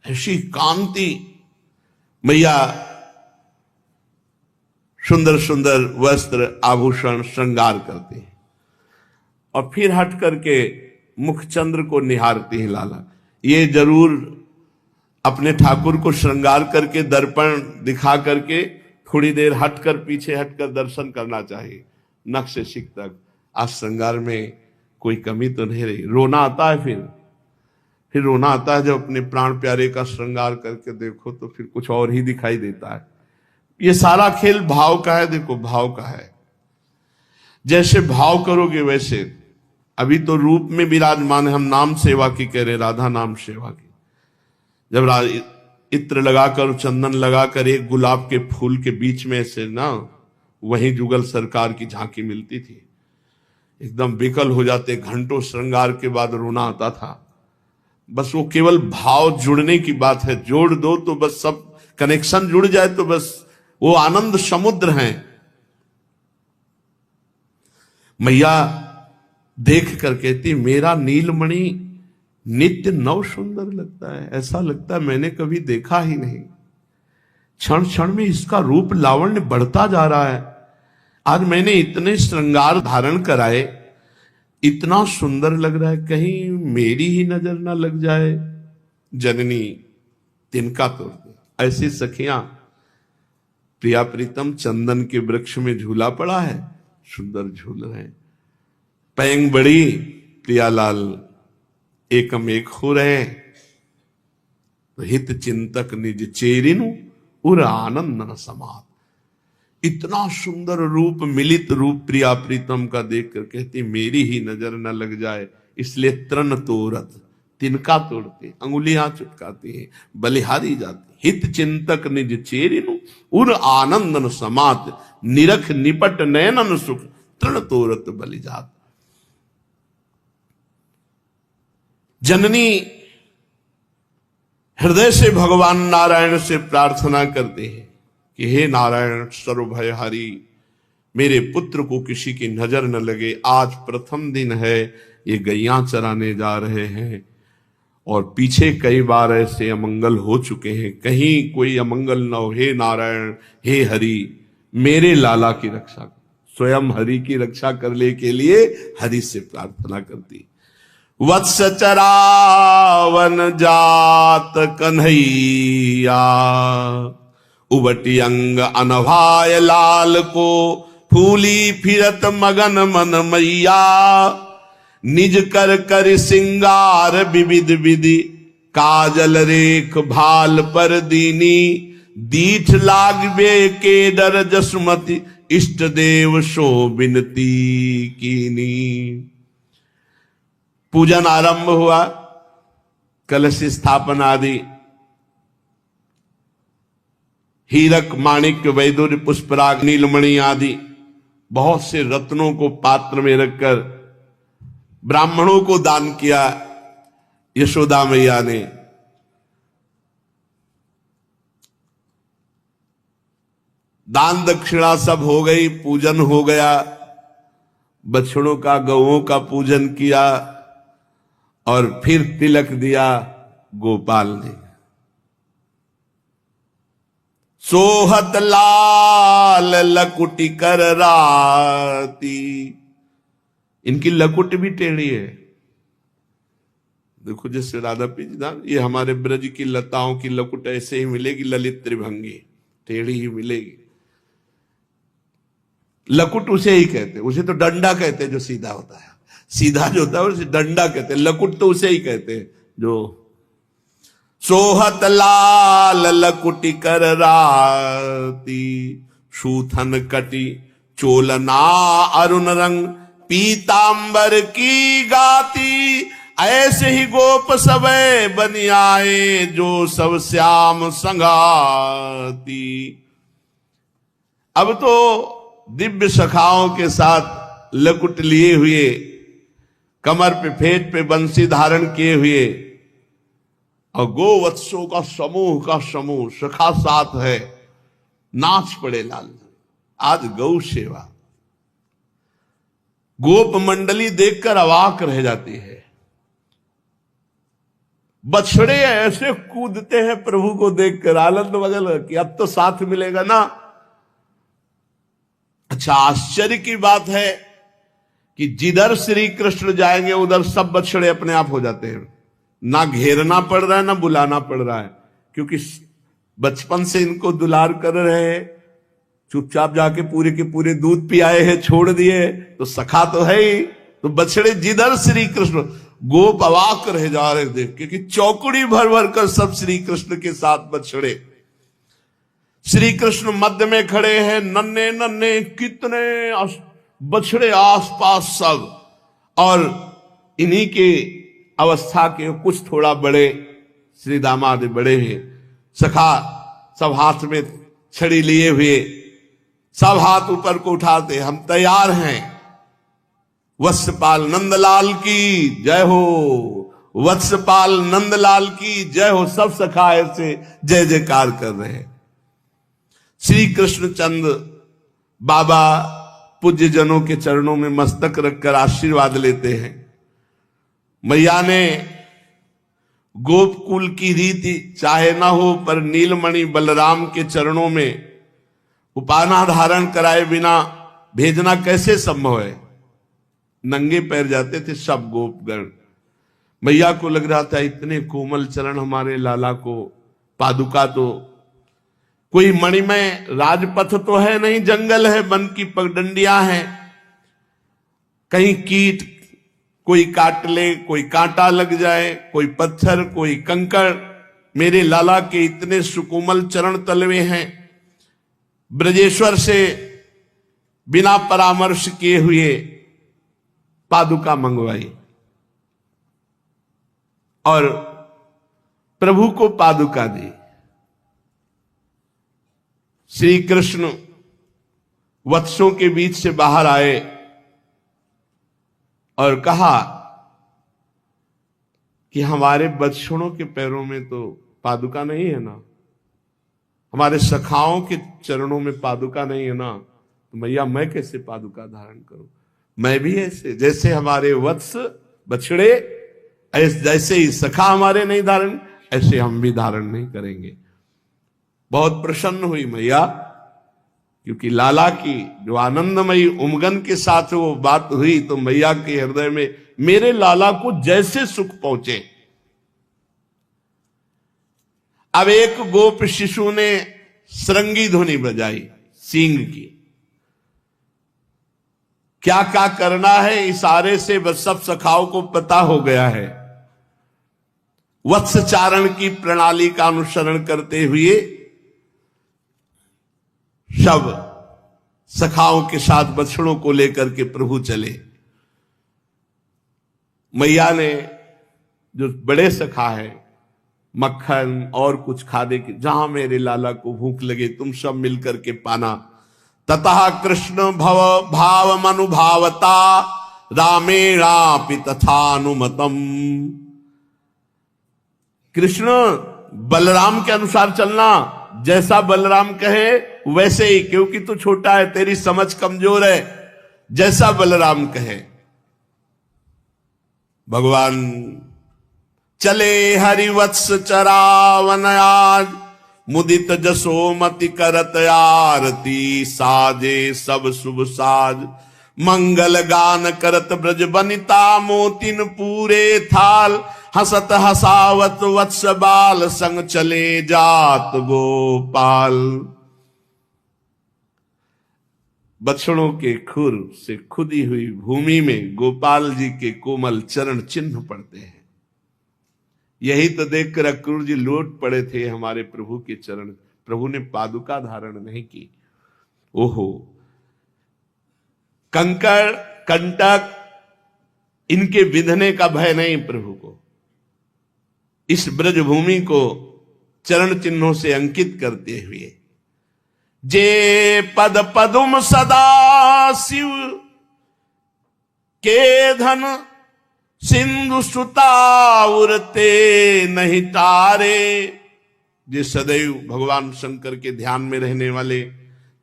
ऐसी कांति, मैया सुंदर सुंदर वस्त्र आभूषण श्रृंगार करती है, और फिर हट करके मुखचंद्र को निहारती है लाला। ये जरूर अपने ठाकुर को श्रृंगार करके दर्पण दिखा करके थोड़ी देर हटकर, पीछे हटकर दर्शन करना चाहिए, नख से शिख तक। आज श्रृंगार में कोई कमी तो नहीं रही। रोना आता है, फिर रोना आता है जब अपने प्राण प्यारे का श्रृंगार करके देखो तो फिर कुछ और ही दिखाई देता है। ये सारा खेल भाव का है, देखो भाव का है। जैसे भाव करोगे वैसे। अभी तो रूप में विराजमान है, हम नाम सेवा की कह रहे, राधा नाम सेवा की। जब इत्र लगाकर, चंदन लगाकर, एक गुलाब के फूल के बीच में से ना, वहीं जुगल सरकार की झांकी मिलती थी, एकदम विकल हो जाते। घंटों श्रृंगार के बाद रोना आता था। बस वो केवल भाव जुड़ने की बात है, जोड़ दो तो बस सब कनेक्शन जुड़ जाए तो बस वो आनंद समुद्र हैं। मैया देख कर कहती, मेरा नीलमणि नित्य नव सुंदर लगता है, ऐसा लगता है मैंने कभी देखा ही नहीं। क्षण क्षण में इसका रूप लावण्य बढ़ता जा रहा है। आज मैंने इतने श्रृंगार धारण कराए, इतना सुंदर लग रहा है, कहीं मेरी ही नजर ना लग जाए। जननी तिनका तोड़ती। ऐसी सखियां, प्रिया प्रीतम चंदन के वृक्ष में झूला पड़ा है, सुंदर झूल रहे हैं, पैंग बड़ी, प्रियालाल एकम एक हो रहे, तो हित चिंतक निज चेरिनु उर आनंद न समात। इतना सुंदर रूप, मिलित रूप प्रिया प्रीतम का देख कर कहती, मेरी ही नजर न लग जाए, इसलिए तृण तोरत, तिनका तोड़ती, अंगुलियां चुटकाती है, बलिहारी जाती। हित चिंतक निज चेरिनु उर आनंदन समात, निरख निपट नयनन सुख, तृण तोरत बलिजात। जननी हृदय से भगवान नारायण से प्रार्थना करते हैं कि हे नारायण सर्वभयहारी, मेरे पुत्र को किसी की नजर न लगे। आज प्रथम दिन है, ये गैयां चराने जा रहे हैं, और पीछे कई बार ऐसे अमंगल हो चुके हैं, कहीं कोई अमंगल न हो। हे नारायण, हे हरि, मेरे लाला की रक्षा कर। स्वयं हरि की रक्षा करने के लिए हरि से प्रार्थना करती। वत्स चरावन जात कन्हैया, उबटी अंग अनभाय लाल को, फूली फिरत मगन मन मैया, निज कर कर सिंगार विविध विधि, काजल रेख भाल पर दीनी, दीठ लागबे के डर जसमति, इष्ट देव सो बिनती कीनी। पूजन आरंभ हुआ, कलश स्थापन आदि, हीरक माणिक्य वैदुर्य पुष्पराग नीलमणि आदि बहुत से रत्नों को पात्र में रखकर ब्राह्मणों को दान किया यशोदा मैया ने। दान दक्षिणा सब हो गई, पूजन हो गया, बछड़ों का गौओं का पूजन किया और फिर तिलक दिया गोपाल ने। सोहत लाल लकुटी कर राती, इनकी लकुट भी टेढ़ी है। देखो जैसे राधा पीजदार, ये हमारे ब्रज की लताओं की लकुट ऐसे ही मिलेगी, ललित त्रिभंगी टेढ़ी ही मिलेगी। लकुट उसे ही कहते, उसे तो डंडा कहते जो सीधा होता है, सीधा जो होता है उसे डंडा कहते, लकुट तो उसे ही कहते हैं जो। सोहत लाल लकुटी कर राती, शूथन कटी चोलना अरुण रंग, पीतांबर की गाती, ऐसे ही गोप सबे बनी आए, जो सब श्याम संगाती। अब तो दिव्य सखाओं के साथ लकुट लिए हुए, कमर पे फेट पे बंसी धारण किए हुए, और गोवत्सों का समूह सखा साथ है, नाच पड़े लाल। आज गौ सेवा, गोप मंडली देखकर अवाक रह जाती है। बछड़े ऐसे कूदते हैं प्रभु को देखकर, आनंद बगल कि अब तो साथ मिलेगा ना। अच्छा, आश्चर्य की बात है कि जिधर श्री कृष्ण जाएंगे उधर सब बछड़े अपने आप हो जाते हैं, ना घेरना पड़ रहा है ना बुलाना पड़ रहा है, क्योंकि बचपन से इनको दुलार कर रहे हैं। चुपचाप जाके पूरे के पूरे दूध पियाए हैं, छोड़ दिए, तो सखा तो है ही। तो बछड़े जिधर श्री कृष्ण, गोप अवाक रह जा रहे देख के कि चौकड़ी भर भर कर सब श्री कृष्ण के साथ बछड़े। श्री कृष्ण मध्य में खड़े हैं, नन्हे नन्हे कितने बछड़े आसपास सब, और इन्हीं के अवस्था के कुछ थोड़ा बड़े श्री दामाद बड़े हैं। सखा सब हाथ में छड़ी लिए हुए, सब हाथ ऊपर को उठाते, हम तैयार हैं। वत्सपाल नंदलाल की जय हो, वत्सपाल नंदलाल की जय हो। सब सखा ऐसे जय जयकार कर रहे हैं। श्री कृष्ण चंद बाबा पूज्य जनों के चरणों में मस्तक रखकर आशीर्वाद लेते हैं। मैया ने गोपकुल की रीति चाहे ना हो, पर नीलमणि बलराम के चरणों में उपाना धारण कराए बिना भेजना कैसे संभव है। नंगे पैर जाते थे सब गोपगण। मैया को लग रहा था इतने कोमल चरण हमारे लाला को, पादुका तो कोई मणिमय राजपथ तो है नहीं, जंगल है, वन की पगडंडियां हैं, कहीं कीट कोई काट ले, कोई कांटा लग जाए, कोई पत्थर, कोई कंकड़। मेरे लाला के इतने सुकोमल चरण तलवे हैं। ब्रजेश्वर से बिना परामर्श किए हुए पादुका मंगवाई और प्रभु को पादुका दी। श्री कृष्ण वत्सों के बीच से बाहर आए और कहा कि हमारे बछड़ों के पैरों में तो पादुका नहीं है ना, हमारे सखाओं के चरणों में पादुका नहीं है ना, तो मैया मैं कैसे पादुका धारण करूं। मैं भी ऐसे, जैसे हमारे वत्स बछड़े, जैसे ही सखा हमारे नहीं धारण, ऐसे हम भी धारण नहीं करेंगे। बहुत प्रसन्न हुई मैया, क्योंकि लाला की जो आनंदमयी उमगन के साथ वो बात हुई, तो मैया के हृदय में मेरे लाला को जैसे सुख पहुंचे। अब एक गोप शिशु ने श्रृंगी ध्वनि बजाई सींग की। क्या क्या करना है इशारे से बस सब सखाओं को पता हो गया है। वत्सचारण की प्रणाली का अनुसरण करते हुए सब सखाओं के साथ बछड़ों को लेकर के प्रभु चले। मैया ने जो बड़े सखा है, मक्खन और कुछ खाने की, जहां मेरे लाला को भूख लगे तुम सब मिलकर के पाना। ततः कृष्ण भव भाव मनुभावता रामेणापि तथानुमतम। कृष्ण बलराम के अनुसार चलना, जैसा बलराम कहे वैसे ही, क्योंकि तू छोटा है, तेरी समझ कमजोर है, जैसा बलराम कहे। भगवान चले हरिवत्स चरावन आज, मुदित जसोमति करत आरती, साजे सब शुभ साज, मंगल गान करत ब्रज बनिता, मोतिन पूरे थाल, हसत हसावत वत्स बाल, संग चले जात गोपाल। बछड़ों के खुर से खुदी हुई भूमि में गोपाल जी के कोमल चरण चिन्ह पड़ते हैं। यही तो देखकर अक्रूर जी लौट पड़े थे हमारे प्रभु के चरण। प्रभु ने पादुका धारण नहीं की। ओहो, कंकड़ कंटक इनके विंधने का भय नहीं प्रभु को। इस ब्रज भूमि को चरण चिन्हों से अंकित करते हुए, जे पद पदुम सदा शिव के धन, सिंधु सुता उरते नहीं तारे। जे सदैव भगवान शंकर के ध्यान में रहने वाले,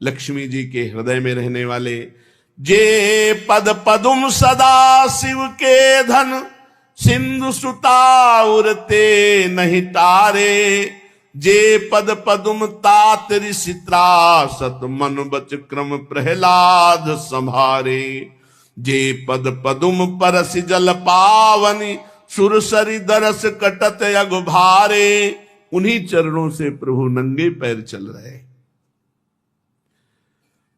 लक्ष्मी जी के हृदय में रहने वाले, जे पद पदुम सदा शिव के धन, सिंधु सुता उरते नहीं तारे। जे पद पदुम तात ऋषि त्रासत, मन बच क्रम प्रहलाद संभारे। जे पद पदुम परस जल पावनी, सुरसरी दरस कटत अगुभारे। उन्हीं चरणों से प्रभु नंगे पैर चल रहे।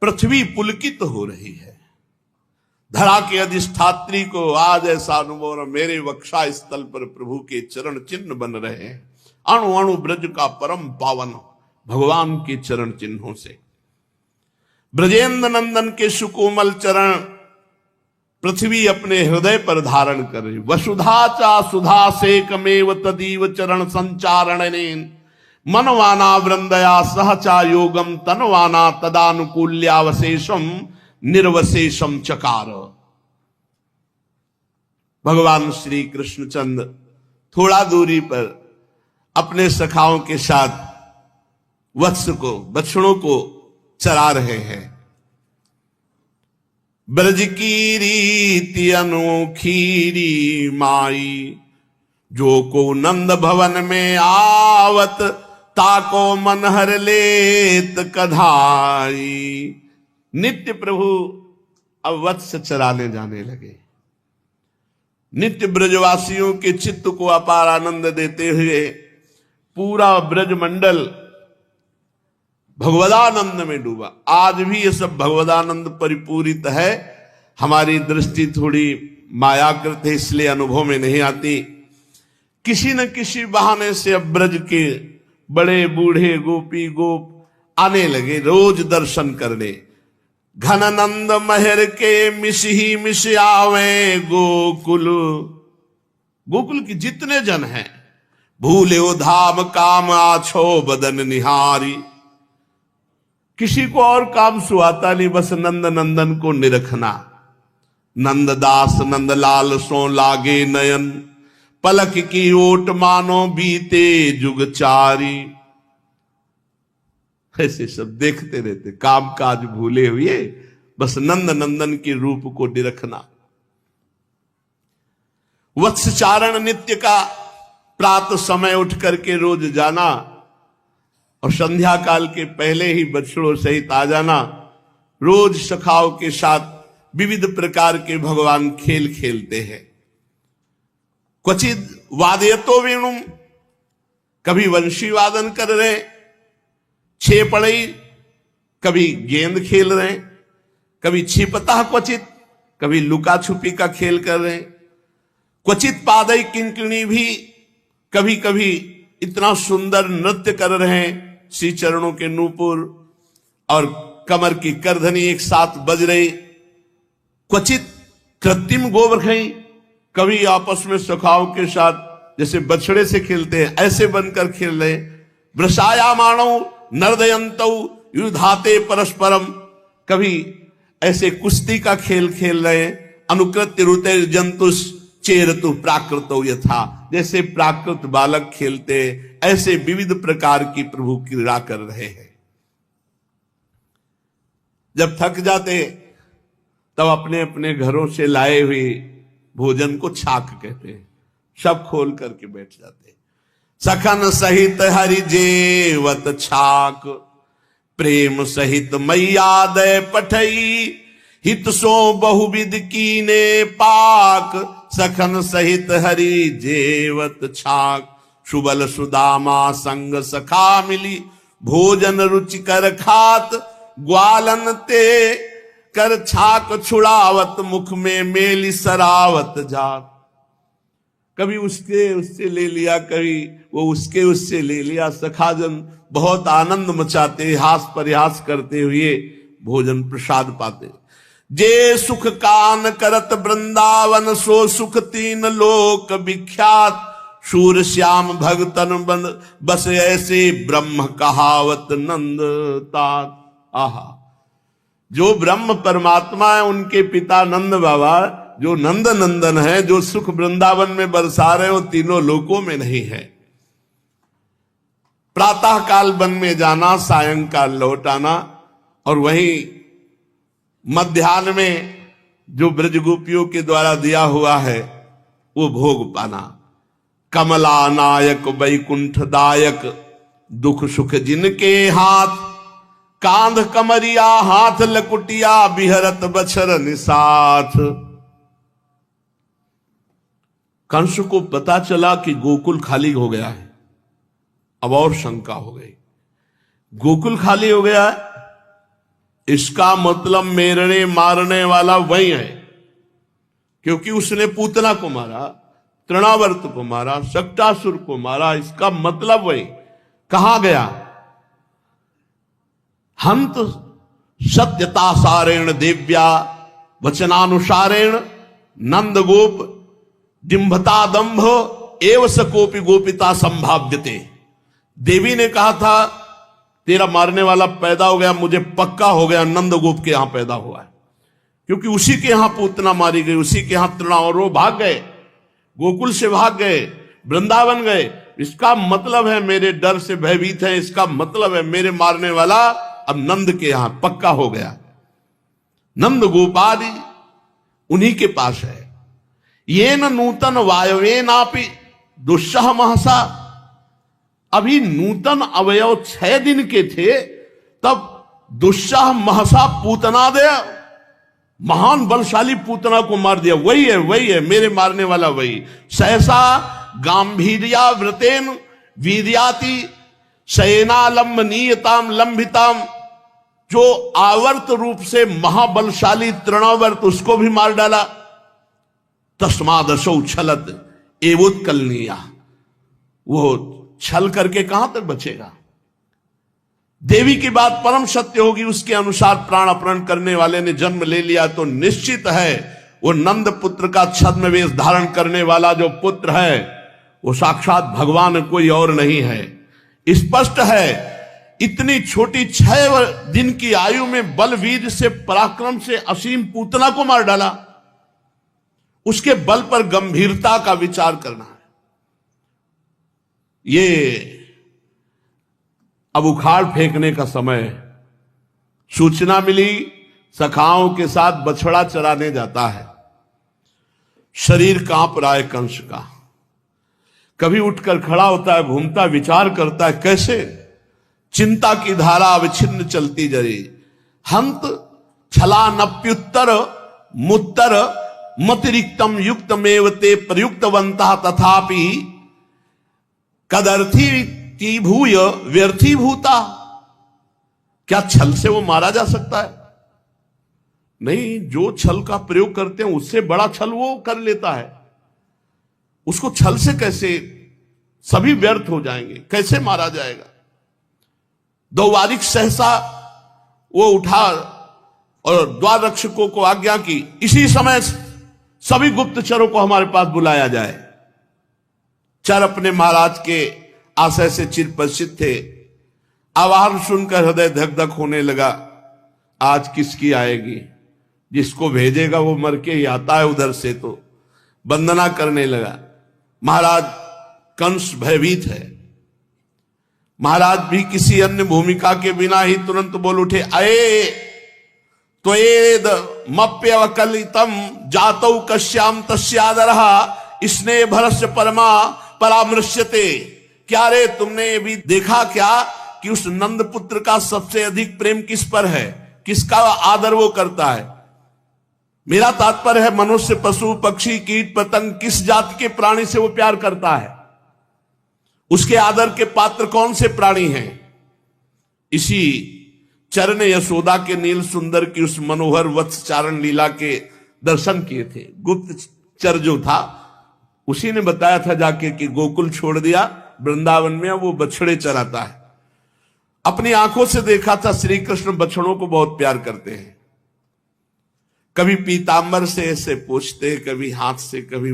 पृथ्वी पुलकित हो रही है। धरा के अधिष्ठात्री को आज ऐसा अनुभव, मेरे वक्षा स्थल पर प्रभु के चरण चिन्ह बन रहे हैं। अणु अणु ब्रज का परम पावन भगवान के चरण चिन्हों से। ब्रजेंद्र नंदन के सुकोमल चरण पृथ्वी अपने हृदय पर धारण कर रही। वसुधा चा सुधा से कमेव तदीव चरण संचारणेन, मनवाना वृंदया सहचा योगम, तनवाना तदानुकूल्यावशेषम निर्वशेषम चकार। भगवान श्री कृष्णचंद्र थोड़ा दूरी पर अपने सखाओं के साथ वत्स को, बछड़ों को चरा रहे हैं। ब्रज की रीति अनोखीरी माई, जो को नंद भवन में आवत, ताको मन हर लेत कधाई। नित्य प्रभु अब वत्स चराने जाने लगे। नित्य ब्रजवासियों के चित्त को अपार आनंद देते हुए पूरा ब्रज मंडल भगवदानंद में डूबा। आज भी ये सब भगवदानंद परिपूरित है। हमारी दृष्टि थोड़ी मायाकृत है, इसलिए अनुभव में नहीं आती। किसी न किसी बहाने से अब ब्रज के बड़े बूढ़े गोपी गोप आने लगे रोज दर्शन करने। घन नंद महर के मिस ही मिस आवे गोकुल। गोकुल की जितने जन हैं, भूले धाम काम आछो बदन निहारी। किसी को और काम सुहाता नहीं, बस नंद नंदन को निरखना। नंददास नंदलाल सो लागे नयन, पलक की ओट मानो बीते जुग चारी। ऐसे सब देखते रहते, काम काज भूले हुए बस नंद नंदन के रूप को निरखना। वत्सचारण नित्य का प्रातः समय उठ करके रोज जाना और संध्या काल के पहले ही बछड़ों सहित आ जाना। रोज सखाओं के साथ विविध प्रकार के भगवान खेल खेलते हैं। क्वचित वादयतो वेणुम, कभी वंशी वादन कर रहे, छे पड़ई, कभी गेंद खेल रहे, कभी छिपता क्वचित, कभी लुका छुपी का खेल कर रहे। क्वचित पादई किंकिणी भी कभी कभी इतना सुंदर नृत्य कर रहे हैं। श्री चरणों के नूपुर और कमर की करधनी एक साथ बज रही। क्वचित कृत्रिम गोवर्खई, कभी आपस में सखाओं के साथ जैसे बछड़े से खेलते हैं ऐसे बनकर खेल रहे। वृषाया माणव नर्दयंतौ युधाते परस्परम, कभी ऐसे कुश्ती का खेल खेल रहे। अनुकृत्य रुते जंतुष चेरतु प्राकृतो यथा, जैसे प्राकृत बालक खेलते ऐसे विविध प्रकार की प्रभु क्रीड़ा कर रहे हैं। जब थक जाते तब अपने अपने घरों से लाए हुए भोजन को छाक कहते हैं, सब खोल करके बैठ जाते। सखन सहित हरि जेवत छाक, प्रेम सहित मैया दय पठई, हित सो बहुविध कीने पाक, सखन सहित हरि जेवत छाक, सुबल सुदामा संग सखा मिली, भोजन रुचिकर खात, ग्वालन ते कर छाक छुड़ावत, मुख में मेली सरावत जात। कभी उसके उससे ले लिया, कभी वो उसके उससे ले लिया। सखाजन बहुत आनंद मचाते, हास परिहास करते हुए भोजन प्रसाद पाते। जे सुख कान करत वृंदावन, सो सुख तीन लोक विख्यात, शूर श्याम भगतन बस ऐसे, ब्रह्म कहावत नंद तात। आहा, जो ब्रह्म परमात्मा है उनके पिता नंद बाबा, जो नंद नंदन है, जो सुख वृंदावन में बरसा रहे हो, तीनों लोकों में नहीं है। प्रातः काल वन में जाना, सायंकाल लौट आना, और वहीं मध्याह्न में जो ब्रज गोपियों के द्वारा दिया हुआ है वो भोग पाना। कमला नायक वैकुंठ दायक, दुख सुख जिनके हाथ, कांध कमरिया हाथ लकुटिया, बिहरत बछर निसाथ। कंस को पता चला कि गोकुल खाली हो गया है। अब और शंका हो गई, गोकुल खाली हो गया है, इसका मतलब मेरने मारने वाला वही है, क्योंकि उसने पूतना को मारा, तृणावर्त को मारा, शक्टासुर को मारा, इसका मतलब वही। कहां गया? हंत सत्यता सारेण देव्या वचनानुसारेण, नंद गोप डिंभता दंभ एव सकोपि गोपिता संभाव्यते। देवी ने कहा था तेरा मारने वाला पैदा हो गया, मुझे पक्का हो गया नंद गोप के यहां पैदा हुआ है, क्योंकि उसी के यहां पूतना मारी गई, उसी के यहां तृणा, और वो भाग गए, गोकुल से भाग गए, वृंदावन गए। इसका मतलब है मेरे डर से भयभीत है, इसका मतलब है मेरे मारने वाला अब नंद के यहां पक्का हो गया। नंद गोपादि उन्हीं के पास है। ये न नूतन वायवे नापि दुस्सह महसा, अभी नूतन अवयव 6 दिन के थे, तब दुस्सह महसा पूतना दे, महान बलशाली पूतना को मार दिया। वही है, वही है मेरे मारने वाला, वही। सहसा गांभीर्या व्रतेन वीर्याति, शयनालंबनीयताम लंबिताम, जो आवर्त रूप से महाबलशाली तृणावर्त, उसको भी मार डाला। तस्मादसौ छलत एवोत्कलनीया, वो छल करके कहां तक बचेगा। देवी की बात परम सत्य होगी, उसके अनुसार प्राण अपहरण करने वाले ने जन्म ले लिया तो निश्चित है वो नंद पुत्र का छद्मवेश धारण करने वाला जो पुत्र है वो साक्षात भगवान, कोई और नहीं है। स्पष्ट है, इतनी छोटी 6 दिन की आयु में बलवीर से, पराक्रम से असीम पूतना को मार डाला। उसके बल पर गंभीरता का विचार करना है। ये अब उखाड़ फेंकने का समय, सूचना मिली सखाओं के साथ बछड़ा चराने जाता है। शरीर कांप रहा है कंस का, कभी उठकर खड़ा होता है, घूमता, विचार करता है, कैसे चिंता की धारा अविच्छिन्न चलती जरी। हंत छला नप्युत्तर मुत्तर मतिरिक्तम युक्तमेव ते प्रयुक्तवंता, तथापि कदर्थी भूय व्यर्थी भूता। क्या छल से वो मारा जा सकता है? नहीं, जो छल का प्रयोग करते हैं उससे बड़ा छल वो कर लेता है। उसको छल से कैसे, सभी व्यर्थ हो जाएंगे, कैसे मारा जाएगा। दौवारिक सहसा वो उठा और द्वार रक्षकों को आज्ञा की, इसी समय सभी गुप्तचरों को हमारे पास बुलाया जाए। चर अपने महाराज के आशय से चिरपरिचित थे। आवाहन सुनकर हृदय धक धक होने लगा। आज किसकी आएगी? जिसको भेजेगा वो मर के ही आता है उधर से। तो वंदना करने लगा। महाराज कंस भयभीत है। महाराज भी किसी अन्य भूमिका के बिना ही तुरंत बोल उठे, अये त्वेद मप्यवकलितम जातौ कश्याम तस्यादरः स्नेह भरस्य परमा परामृश्यते। क्या रे तुमने ये भी देखा क्या कि उस नंद पुत्र का सबसे अधिक प्रेम किस पर है, किसका आदर वो करता है? मेरा तात्पर्य है मनुष्य, पशु, पक्षी, कीट पतंग, किस जाति के प्राणी से वो प्यार करता है, उसके आदर के पात्र कौन से प्राणी हैं। इसी चरण यशोदा के नील सुंदर की उस मनोहर वत्स चारण लीला के दर्शन किए थे। गुप्तचर जो था उसी ने बताया था जाके कि गोकुल छोड़ दिया, वृंदावन में वो बछड़े चराता है। अपनी आंखों से देखा था श्री कृष्ण बछड़ों को बहुत प्यार करते हैं। कभी पीतांबर से ऐसे पोंछते, कभी हाथ से, कभी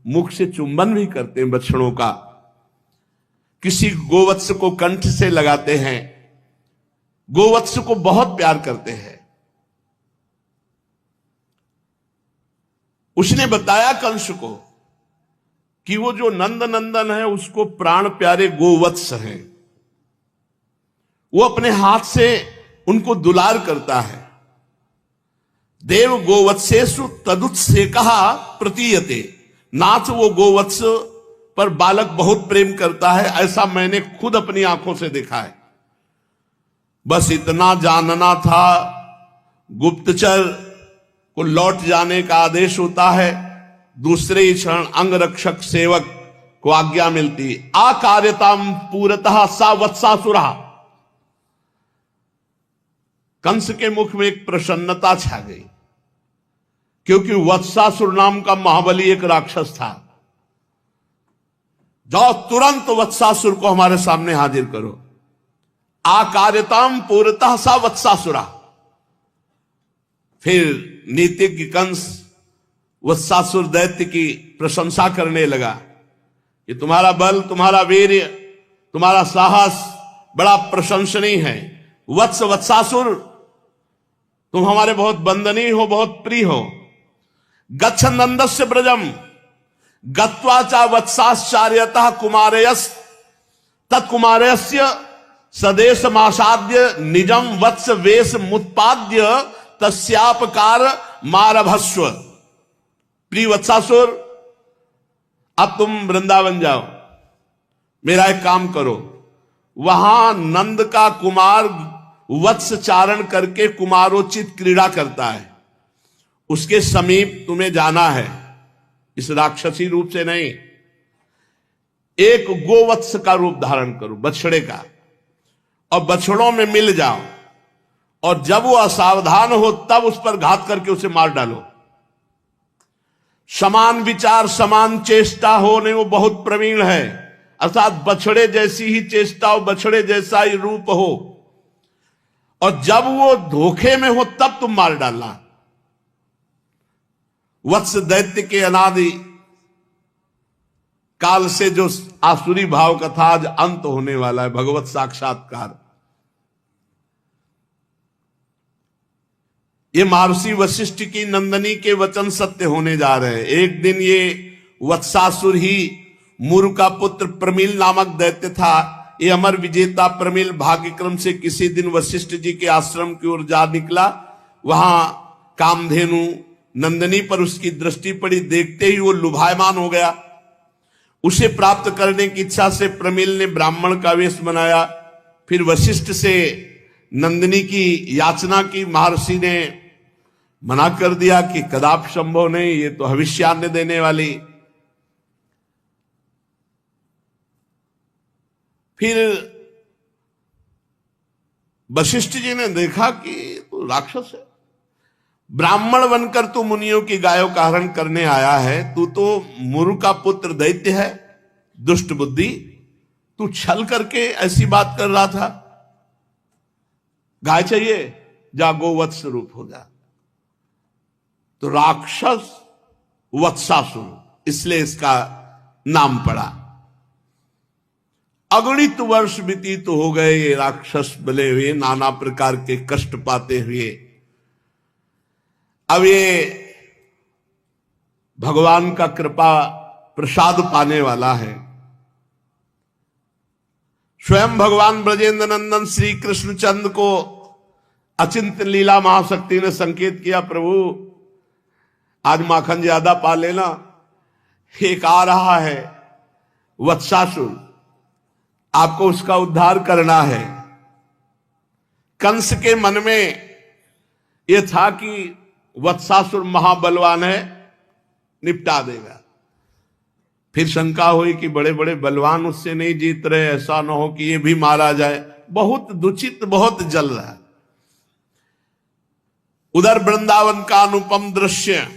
मुख से चुंबन भी करते हैं बछड़ों का। किसी गोवत्स को कंठ से लगाते हैं, गोवत्स को बहुत प्यार करते हैं। उसने बताया कंस को कि वो जो नंद नंदन है उसको प्राण प्यारे गोवत्स हैं, वो अपने हाथ से उनको दुलार करता है। देव गोवत्सेषु तदुत्से कहा प्रतीयते, नाथ वो गोवत्स पर बालक बहुत प्रेम करता है, ऐसा मैंने खुद अपनी आंखों से देखा है। बस इतना जानना था। गुप्तचर को लौट जाने का आदेश होता है, दूसरे ही क्षण अंगरक्षक सेवक को आज्ञा मिलती, आकार्यताम पूरतः सा वत्सासुरा। कंस के मुख में एक प्रसन्नता छा गई, क्योंकि वत्सासुर नाम का महाबली एक राक्षस था। जाओ तुरंत वत्सासुर को हमारे सामने हाजिर करो। आकार्यताम पूर्णतः सा वत्सासुरा। फिर नीतिज्ञ कंस वत्सासुर दैत्य की प्रशंसा करने लगा कि तुम्हारा बल, तुम्हारा वीर्य, तुम्हारा साहस बड़ा प्रशंसनीय है। वत्स वत्सासुर, तुम हमारे बहुत वंदनीय हो, बहुत प्रिय हो। गच्छ नंदस्य ब्रजम गत्वा चा वत्साश्चार्यतः कुमारयस तत्कुमारस्य सदेश मासाद्य निजम वत्स वेश मुत्पाद्य तस्यापकार मारभस्व। प्रिय वत्सासुर, अब तुम वृंदावन जाओ, मेरा एक काम करो। वहां नंद का कुमार वत्स चारण करके कुमारोचित क्रीड़ा करता है, उसके समीप तुम्हें जाना है। इस राक्षसी रूप से नहीं, एक गोवत्स का रूप धारण करो, बछड़े का, और बछड़ों में मिल जाओ, और जब वो असावधान हो तब उस पर घात करके उसे मार डालो। समान विचार समान चेष्टा हो, नहीं वो बहुत प्रवीण है, अर्थात बछड़े जैसी ही चेष्टा हो, बछड़े जैसा ही रूप हो, और जब वो धोखे में हो तब तुम मार डालना। वत्स दैत्य के अनादि काल से जो आसुरी भाव का था आज अंत होने वाला है, भगवत साक्षात्कार। ये महर्षि वशिष्ठ की नंदनी के वचन सत्य होने जा रहे हैं। एक दिन ये वत्सासुर ही मुरु का पुत्र प्रमील नामक दैत्य था। ये अमर विजेता प्रमील भाग्यक्रम से किसी दिन वशिष्ठ जी के आश्रम की ओर जा निकला। वहां कामधेनु नंदनी पर उसकी दृष्टि पड़ी, देखते ही वो लुभायमान हो गया। उसे प्राप्त करने की इच्छा से प्रमील ने ब्राह्मण का वेश बनाया। फिर वशिष्ठ से नंदनी की याचना की। महर्षि ने मना कर दिया कि कदापि संभव नहीं, ये तो भविष्यान्न देने वाली। फिर वशिष्ठ जी ने देखा कि तो राक्षस है, ब्राह्मण बनकर तू मुनियों की गायों का हरण करने आया है, तू तो मुरु का पुत्र दैत्य है, दुष्ट बुद्धि, तू छल करके ऐसी बात कर रहा था। गाय चाहिए, जा गोवत्स रूप हो जा। तो राक्षस वत्सासुर, इसलिए इसका नाम पड़ा। अगणित वर्ष व्यतीत हो गए, ये राक्षस बले हुए, नाना प्रकार के कष्ट पाते हुए। अब ये भगवान का कृपा प्रसाद पाने वाला है। स्वयं भगवान ब्रजेंद्र नंदन श्री कृष्णचंद्र को अचिंत लीला महाशक्ति ने संकेत किया, प्रभु आज माखन ज्यादा पा लेना, एक आ रहा है वत्सासुर, आपको उसका उद्धार करना है। कंस के मन में यह था कि वत्सासुर महाबलवान है, निपटा देगा। फिर शंका हुई कि बड़े बड़े बलवान उससे नहीं जीत रहे, ऐसा ना हो कि ये भी मारा जाए। बहुत दूषित, बहुत जल रहा है। उधर वृंदावन का अनुपम दृश्य,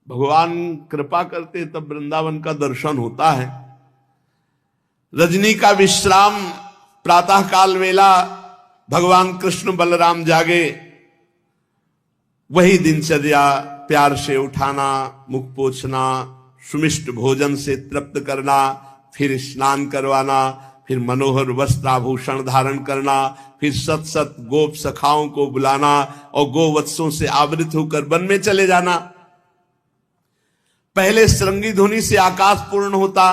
भगवान कृपा करते तब वृंदावन का दर्शन होता है। रजनी का विश्राम, प्रातः काल वेला भगवान कृष्ण बलराम जागे, वही दिनचर्या, प्यार से उठाना, मुख पोछना, सुमिष्ट भोजन से तृप्त करना, फिर स्नान करवाना, फिर मनोहर वस्त्र आभूषण धारण करना, फिर सत सत गोप सखाओं को बुलाना और गोवत्सों से आवृत होकर वन में चले जाना। पहले श्रृंगी ध्वनि से आकाश पूर्ण होता,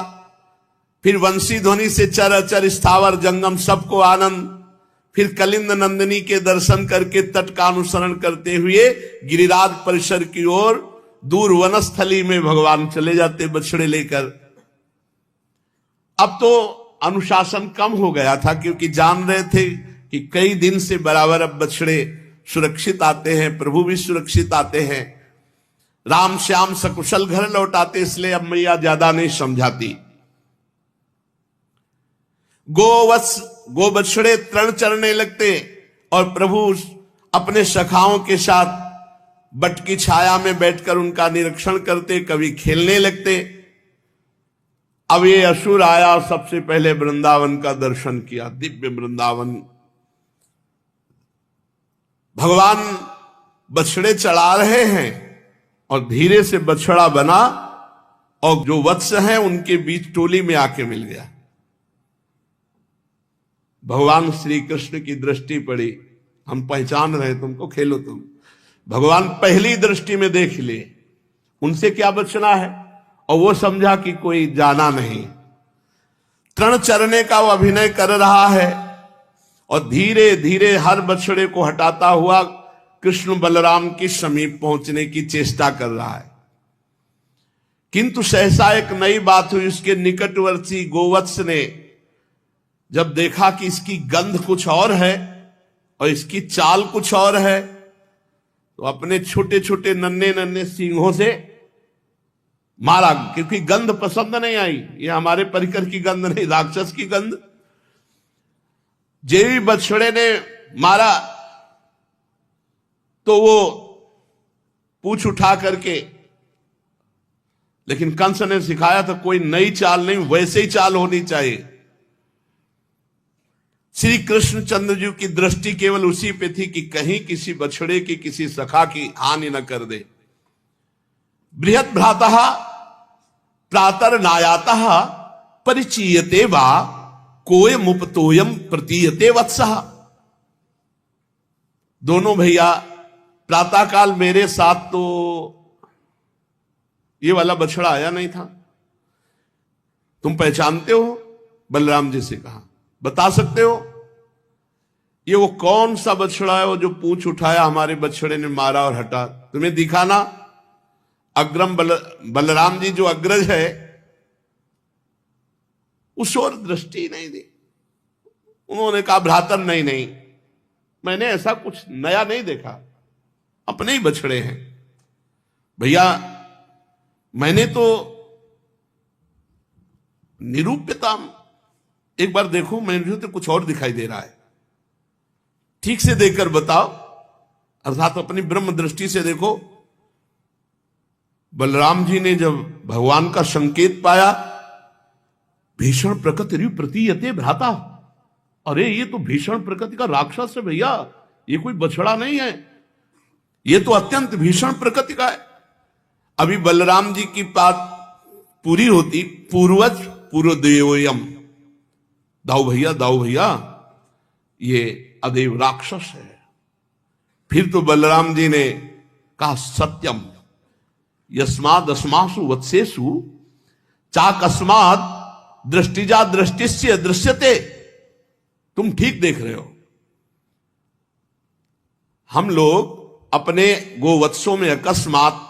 फिर वंशी ध्वनि से चर अचर स्थावर जंगम सबको आनंद, फिर कलिंद नंदिनी के दर्शन करके तट का अनुसरण करते हुए गिरिराज परिसर की ओर दूर वनस्थली में भगवान चले जाते बछड़े लेकर। अब तो अनुशासन कम हो गया था, क्योंकि जान रहे थे कि कई दिन से बराबर अब बछड़े सुरक्षित आते हैं, प्रभु भी सुरक्षित आते हैं, राम श्याम सकुशल घर लौटाते, इसलिए अब मैया ज्यादा नहीं समझाती। गो बछड़े तृण चरने लगते और प्रभु अपने सखाओं के साथ बट की छाया में बैठकर उनका निरीक्षण करते, कभी खेलने लगते। अब ये असुर आया, सबसे पहले वृंदावन का दर्शन किया, दिव्य वृंदावन। भगवान बछड़े चढ़ा रहे हैं और धीरे से बछड़ा बना और जो वत्स हैं उनके बीच टोली में आके मिल गया। भगवान श्री कृष्ण की दृष्टि पड़ी, हम पहचान रहे तुमको, खेलो तुम। भगवान पहली दृष्टि में देख लिए उनसे क्या बचना है, और वो समझा कि कोई जाना नहीं। तृण चरने का वो अभिनय कर रहा है और धीरे धीरे हर बछड़े को हटाता हुआ कृष्ण बलराम के समीप पहुंचने की चेष्टा कर रहा है। किंतु सहसा एक नई बात हुई। उसके निकटवर्ती गोवत्स ने जब देखा कि इसकी गंध कुछ और है और इसकी चाल कुछ और है, तो अपने छोटे छोटे नन्हे नन्हे सींगों से मारा, क्योंकि गंध पसंद नहीं आई। ये हमारे परिकर की गंध नहीं, राक्षस की गंध। जेवी बछड़े ने मारा तो वो पूंछ उठा करके, लेकिन कंस ने सिखाया था कोई नई चाल नहीं, वैसे ही चाल होनी चाहिए। श्री कृष्णचंद्र जी की दृष्टि केवल उसी पे थी कि कहीं किसी बछड़े की, किसी सखा की हानि न कर दे। बृहत् भ्रातः प्रातर नायातः परिचीयते वा कोय मुपतोयम प्रतीयते वत्सः। दोनों भैया प्रातःकाल मेरे साथ तो ये वाला बछड़ा आया नहीं था, तुम पहचानते हो? बलराम जी से कहा, बता सकते हो ये वो कौन सा बछड़ा है वो जो पूंछ उठाया हमारे बछड़े ने मारा और हटा? तुम्हें दिखा ना? अग्रम बलराम जी जो अग्रज है उस ओर दृष्टि नहीं दी। उन्होंने कहा भ्रातर नहीं नहीं, मैंने ऐसा कुछ नया नहीं देखा, अपने ही बछड़े हैं भैया। मैंने तो निरूप्यता, एक बार देखो, मुझे तो कुछ और दिखाई दे रहा है, ठीक से देखकर बताओ, अर्थात अपनी ब्रह्म दृष्टि से देखो। बलराम जी ने जब भगवान का संकेत पाया, भीषण प्रकृति प्रतीयते भ्राता, अरे ये तो भीषण प्रकृति का राक्षस है भैया, ये कोई बछड़ा नहीं है, ये तो अत्यंत भीषण प्रकृति का है। अभी बलराम जी की बात पूरी होती, पूर्वज पूर्वदेवयम, दाऊ भैया ये अदेव राक्षस है। फिर तो बलराम जी ने कहा सत्यम यस्माद अस्मासु वत्सेसु चाकस्माद दृष्टिजा दृष्टिस्य दृश्यते। तुम ठीक देख रहे हो। हम लोग अपने गोवत्सों में अकस्मात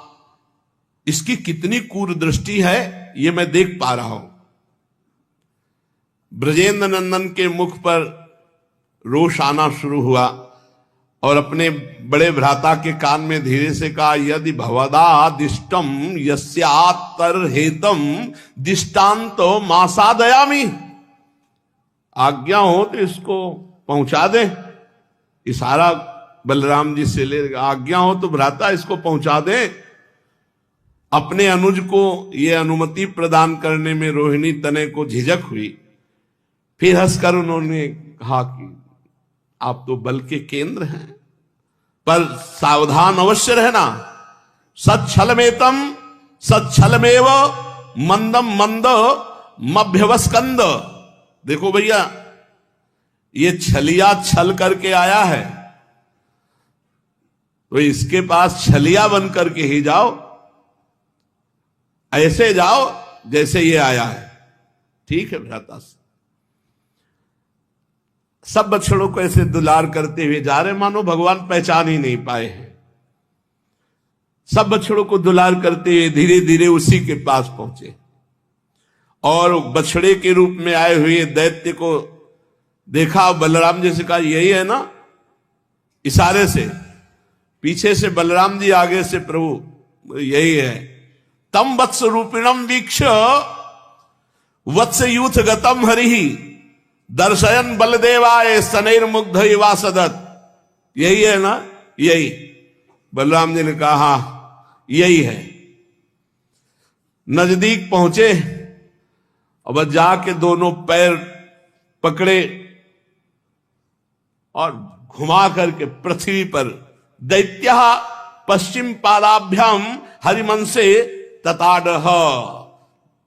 इसकी कितनी क्रूर दृष्टि है ये मैं देख पा रहा हूं। ब्रजेंद्र नंदन के मुख पर रोष आना शुरू हुआ और अपने बड़े भ्राता के कान में धीरे से कहा, यदि भवदा दिष्टम यस्यातर हेतम दिष्टांतो मासादयामि, आज्ञा हो तो इसको पहुंचा दे। इशारा बलराम जी से ले, आज्ञा हो तो भ्राता इसको पहुंचा दे। अपने अनुज को यह अनुमति प्रदान करने में रोहिणी तनय को झिझक हुई। फिर हंसकर उन्होंने कहा कि आप तो बल के केंद्र हैं, पर सावधान अवश्य रहना। सच्छलमेतम सच्छलमेव मंदम मंद मभ्यवस्कंद। देखो भैया, ये छलिया छल करके आया है, तो इसके पास छलिया बन करके ही जाओ, ऐसे जाओ जैसे ये आया है। ठीक है भ्राता, सब बछड़ों को ऐसे दुलार करते हुए जा रहे मानो भगवान पहचान ही नहीं पाए हैं। सब बछड़ों को दुलार करते हुए धीरे धीरे उसी के पास पहुंचे और बछड़े के रूप में आए हुए दैत्य को देखा। बलराम जी से कहा, यही है ना? इशारे से पीछे से बलराम जी, आगे से प्रभु, यही है। तम वत्स रूपिणम वीक्ष वत्स यूथ गतम हरिहि दर्शयन बलदेवाय सनैर्मुग्ध युवा सदत। यही है ना? यही। बलराम जी ने कहा, हाँ यही है। नजदीक पहुंचे और बस जाके दोनों पैर पकड़े और घुमा करके पृथ्वी पर दैत्य पश्चिम पादाभ्याम हरिमंसे तताडह,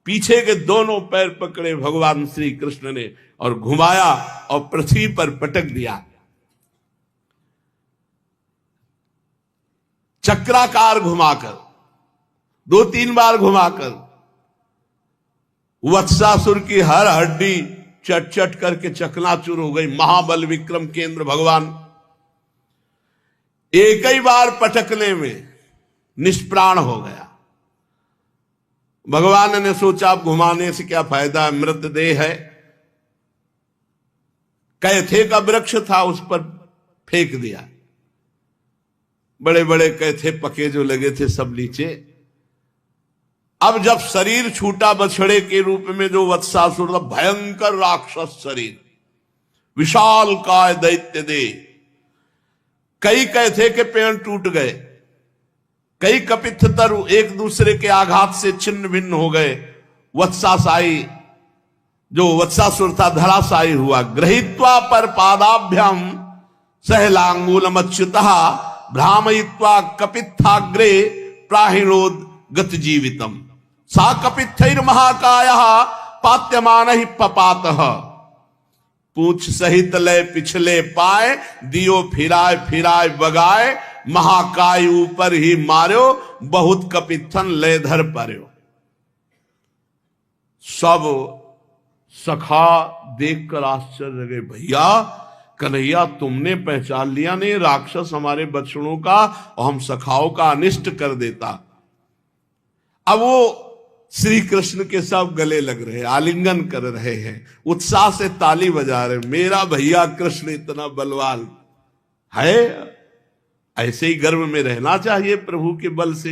पीछे के दोनों पैर पकड़े भगवान श्री कृष्ण ने और घुमाया और पृथ्वी पर पटक दिया। चक्राकार घुमाकर, 2-3 बार घुमाकर वत्सासुर की हर हड्डी चट चट करके चकनाचूर हो गई। महाबल विक्रम केंद्र भगवान एक ही बार पटकने में निष्प्राण हो गया। भगवान ने सोचा अब घुमाने से क्या फायदा, मृतदेह है। कैथे का वृक्ष था, उस पर फेंक दिया। बड़े बड़े कैथे पके जो लगे थे सब नीचे। अब जब शरीर छूटा बछड़े के रूप में जो वत्सासुर था, भयंकर राक्षस शरीर, विशाल काय दैत्य दे, कई कैथे के पेड़ टूट गए, कई कपित्थ तरु एक दूसरे के आघात से छिन्न भिन्न हो गए। वत्सासाई जो वत्सासुर था धराशायी हुआ। गृहीत्वा पर पादाभ्याम सहलांगूलमच्युतः भ्रामयित्वा कपित्थाग्रे प्राहिणोद गत जीवितम सा कपित्थैर महाकायः पात्यमानहि पपातः। पूछ सहित लय पिछले पाए दियो फिराय फिराय बगाए महाकाय ऊपर ही मार्यो बहुत कपित्थन लय धर पर्यो। सब सखा देखकर आश्चर्य गए, भैया कन्हैया तुमने पहचान लिया नहीं, राक्षस हमारे बछड़ों का और हम सखाओं का अनिष्ट कर देता। अब वो श्री कृष्ण के सब गले लग रहे, आलिंगन कर रहे हैं, उत्साह से ताली बजा रहे, मेरा भैया कृष्ण इतना बलवान है। ऐसे ही गर्व में रहना चाहिए प्रभु के बल से।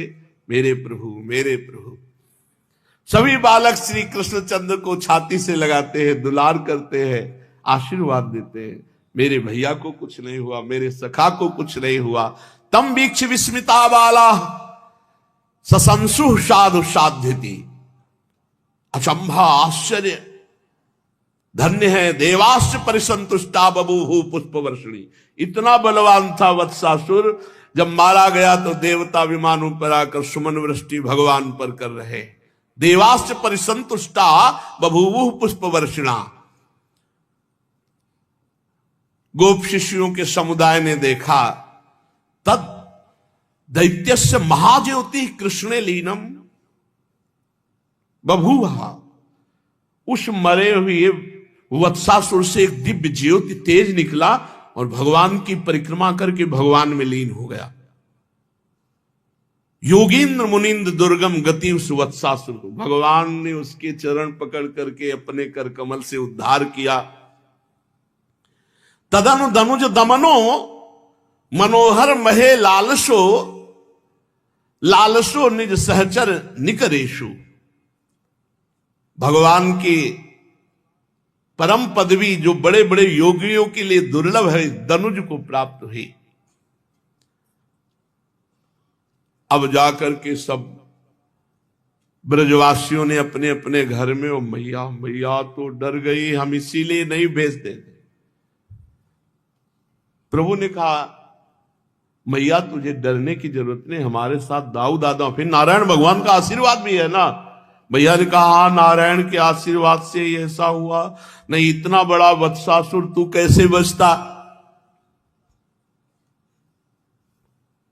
मेरे प्रभु मेरे प्रभु। सभी बालक श्री कृष्णचंद्र को छाती से लगाते हैं, दुलार करते हैं, आशीर्वाद देते हैं। मेरे भैया को कुछ नहीं हुआ, मेरे सखा को कुछ नहीं हुआ। तम वीक्ष विस्मिता बाला ससंसु साधु साध्यति। अचंभा आश्चर्य, धन्य है देवाश्च परिसंतुष्टा बभूहु पुष्प वर्षिणी। इतना बलवान था वत्सासुर, जब मारा गया तो देवता विमानों पर आकर सुमन वृष्टि भगवान पर कर रहे। देवाश्च परिसंतुष्टा बभूवु पुष्प वर्षिणा। गोप शिष्यों के समुदाय ने देखा, तद दैत्यस्य महाज्योति कृष्णे लीनम बभूव। उस मरे हुए वत्सासुर से एक दिव्य ज्योति तेज निकला और भगवान की परिक्रमा करके भगवान में लीन हो गया। योगींद्र मुनिंद्र दुर्गम गति उस वत्सासुर को भगवान ने उसके चरण पकड़ करके अपने कर कमल से उद्धार किया। तदनु दनुज दमनो मनोहर महे लालसो लालसो निज सहचर निकरेशु। भगवान की परम पदवी जो बड़े बड़े योगियों के लिए दुर्लभ है, दनुज को प्राप्त हुई। अब जाकर के सब ब्रजवासियों ने अपने अपने घर में, ओ मैया मैया तो डर गई, हम इसीलिए नहीं भेजते थे। प्रभु ने कहा मैया तुझे डरने की जरूरत नहीं, हमारे साथ दाऊ दादा, फिर नारायण भगवान का आशीर्वाद भी है ना। भैया ने कहा हाँ नारायण के आशीर्वाद से ही ऐसा हुआ, नहीं इतना बड़ा वत्सासुर तू कैसे बचता।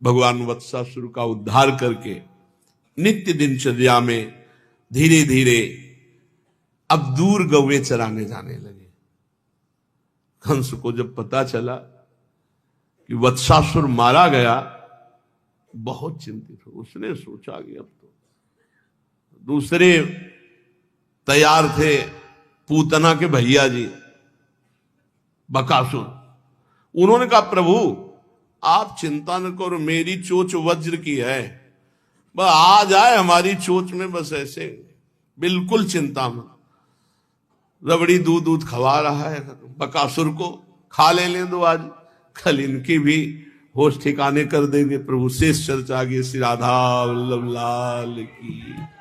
भगवान वत्सासुर का उद्धार करके नित्य दिनचर्या में धीरे धीरे अब दूर गौवे चराने जाने लगे। कंस को जब पता चला कि वत्सासुर मारा गया, बहुत चिंतित हो। उसने सोचा कि अब तो दूसरे तैयार थे, पूतना के भैया जी बकासुर। उन्होंने कहा प्रभु आप चिंता न करो, मेरी चोंच वज्र की है, बस आ जाए हमारी चोंच में, बस ऐसे बिल्कुल चिंता मत। रबड़ी दूध दूध खवा रहा है बकासुर को, खा ले दो आज, कल इनकी भी होश ठिकाने कर देंगे। प्रभु शेष चर्चा की। श्री राधा वल्लभ लाल की।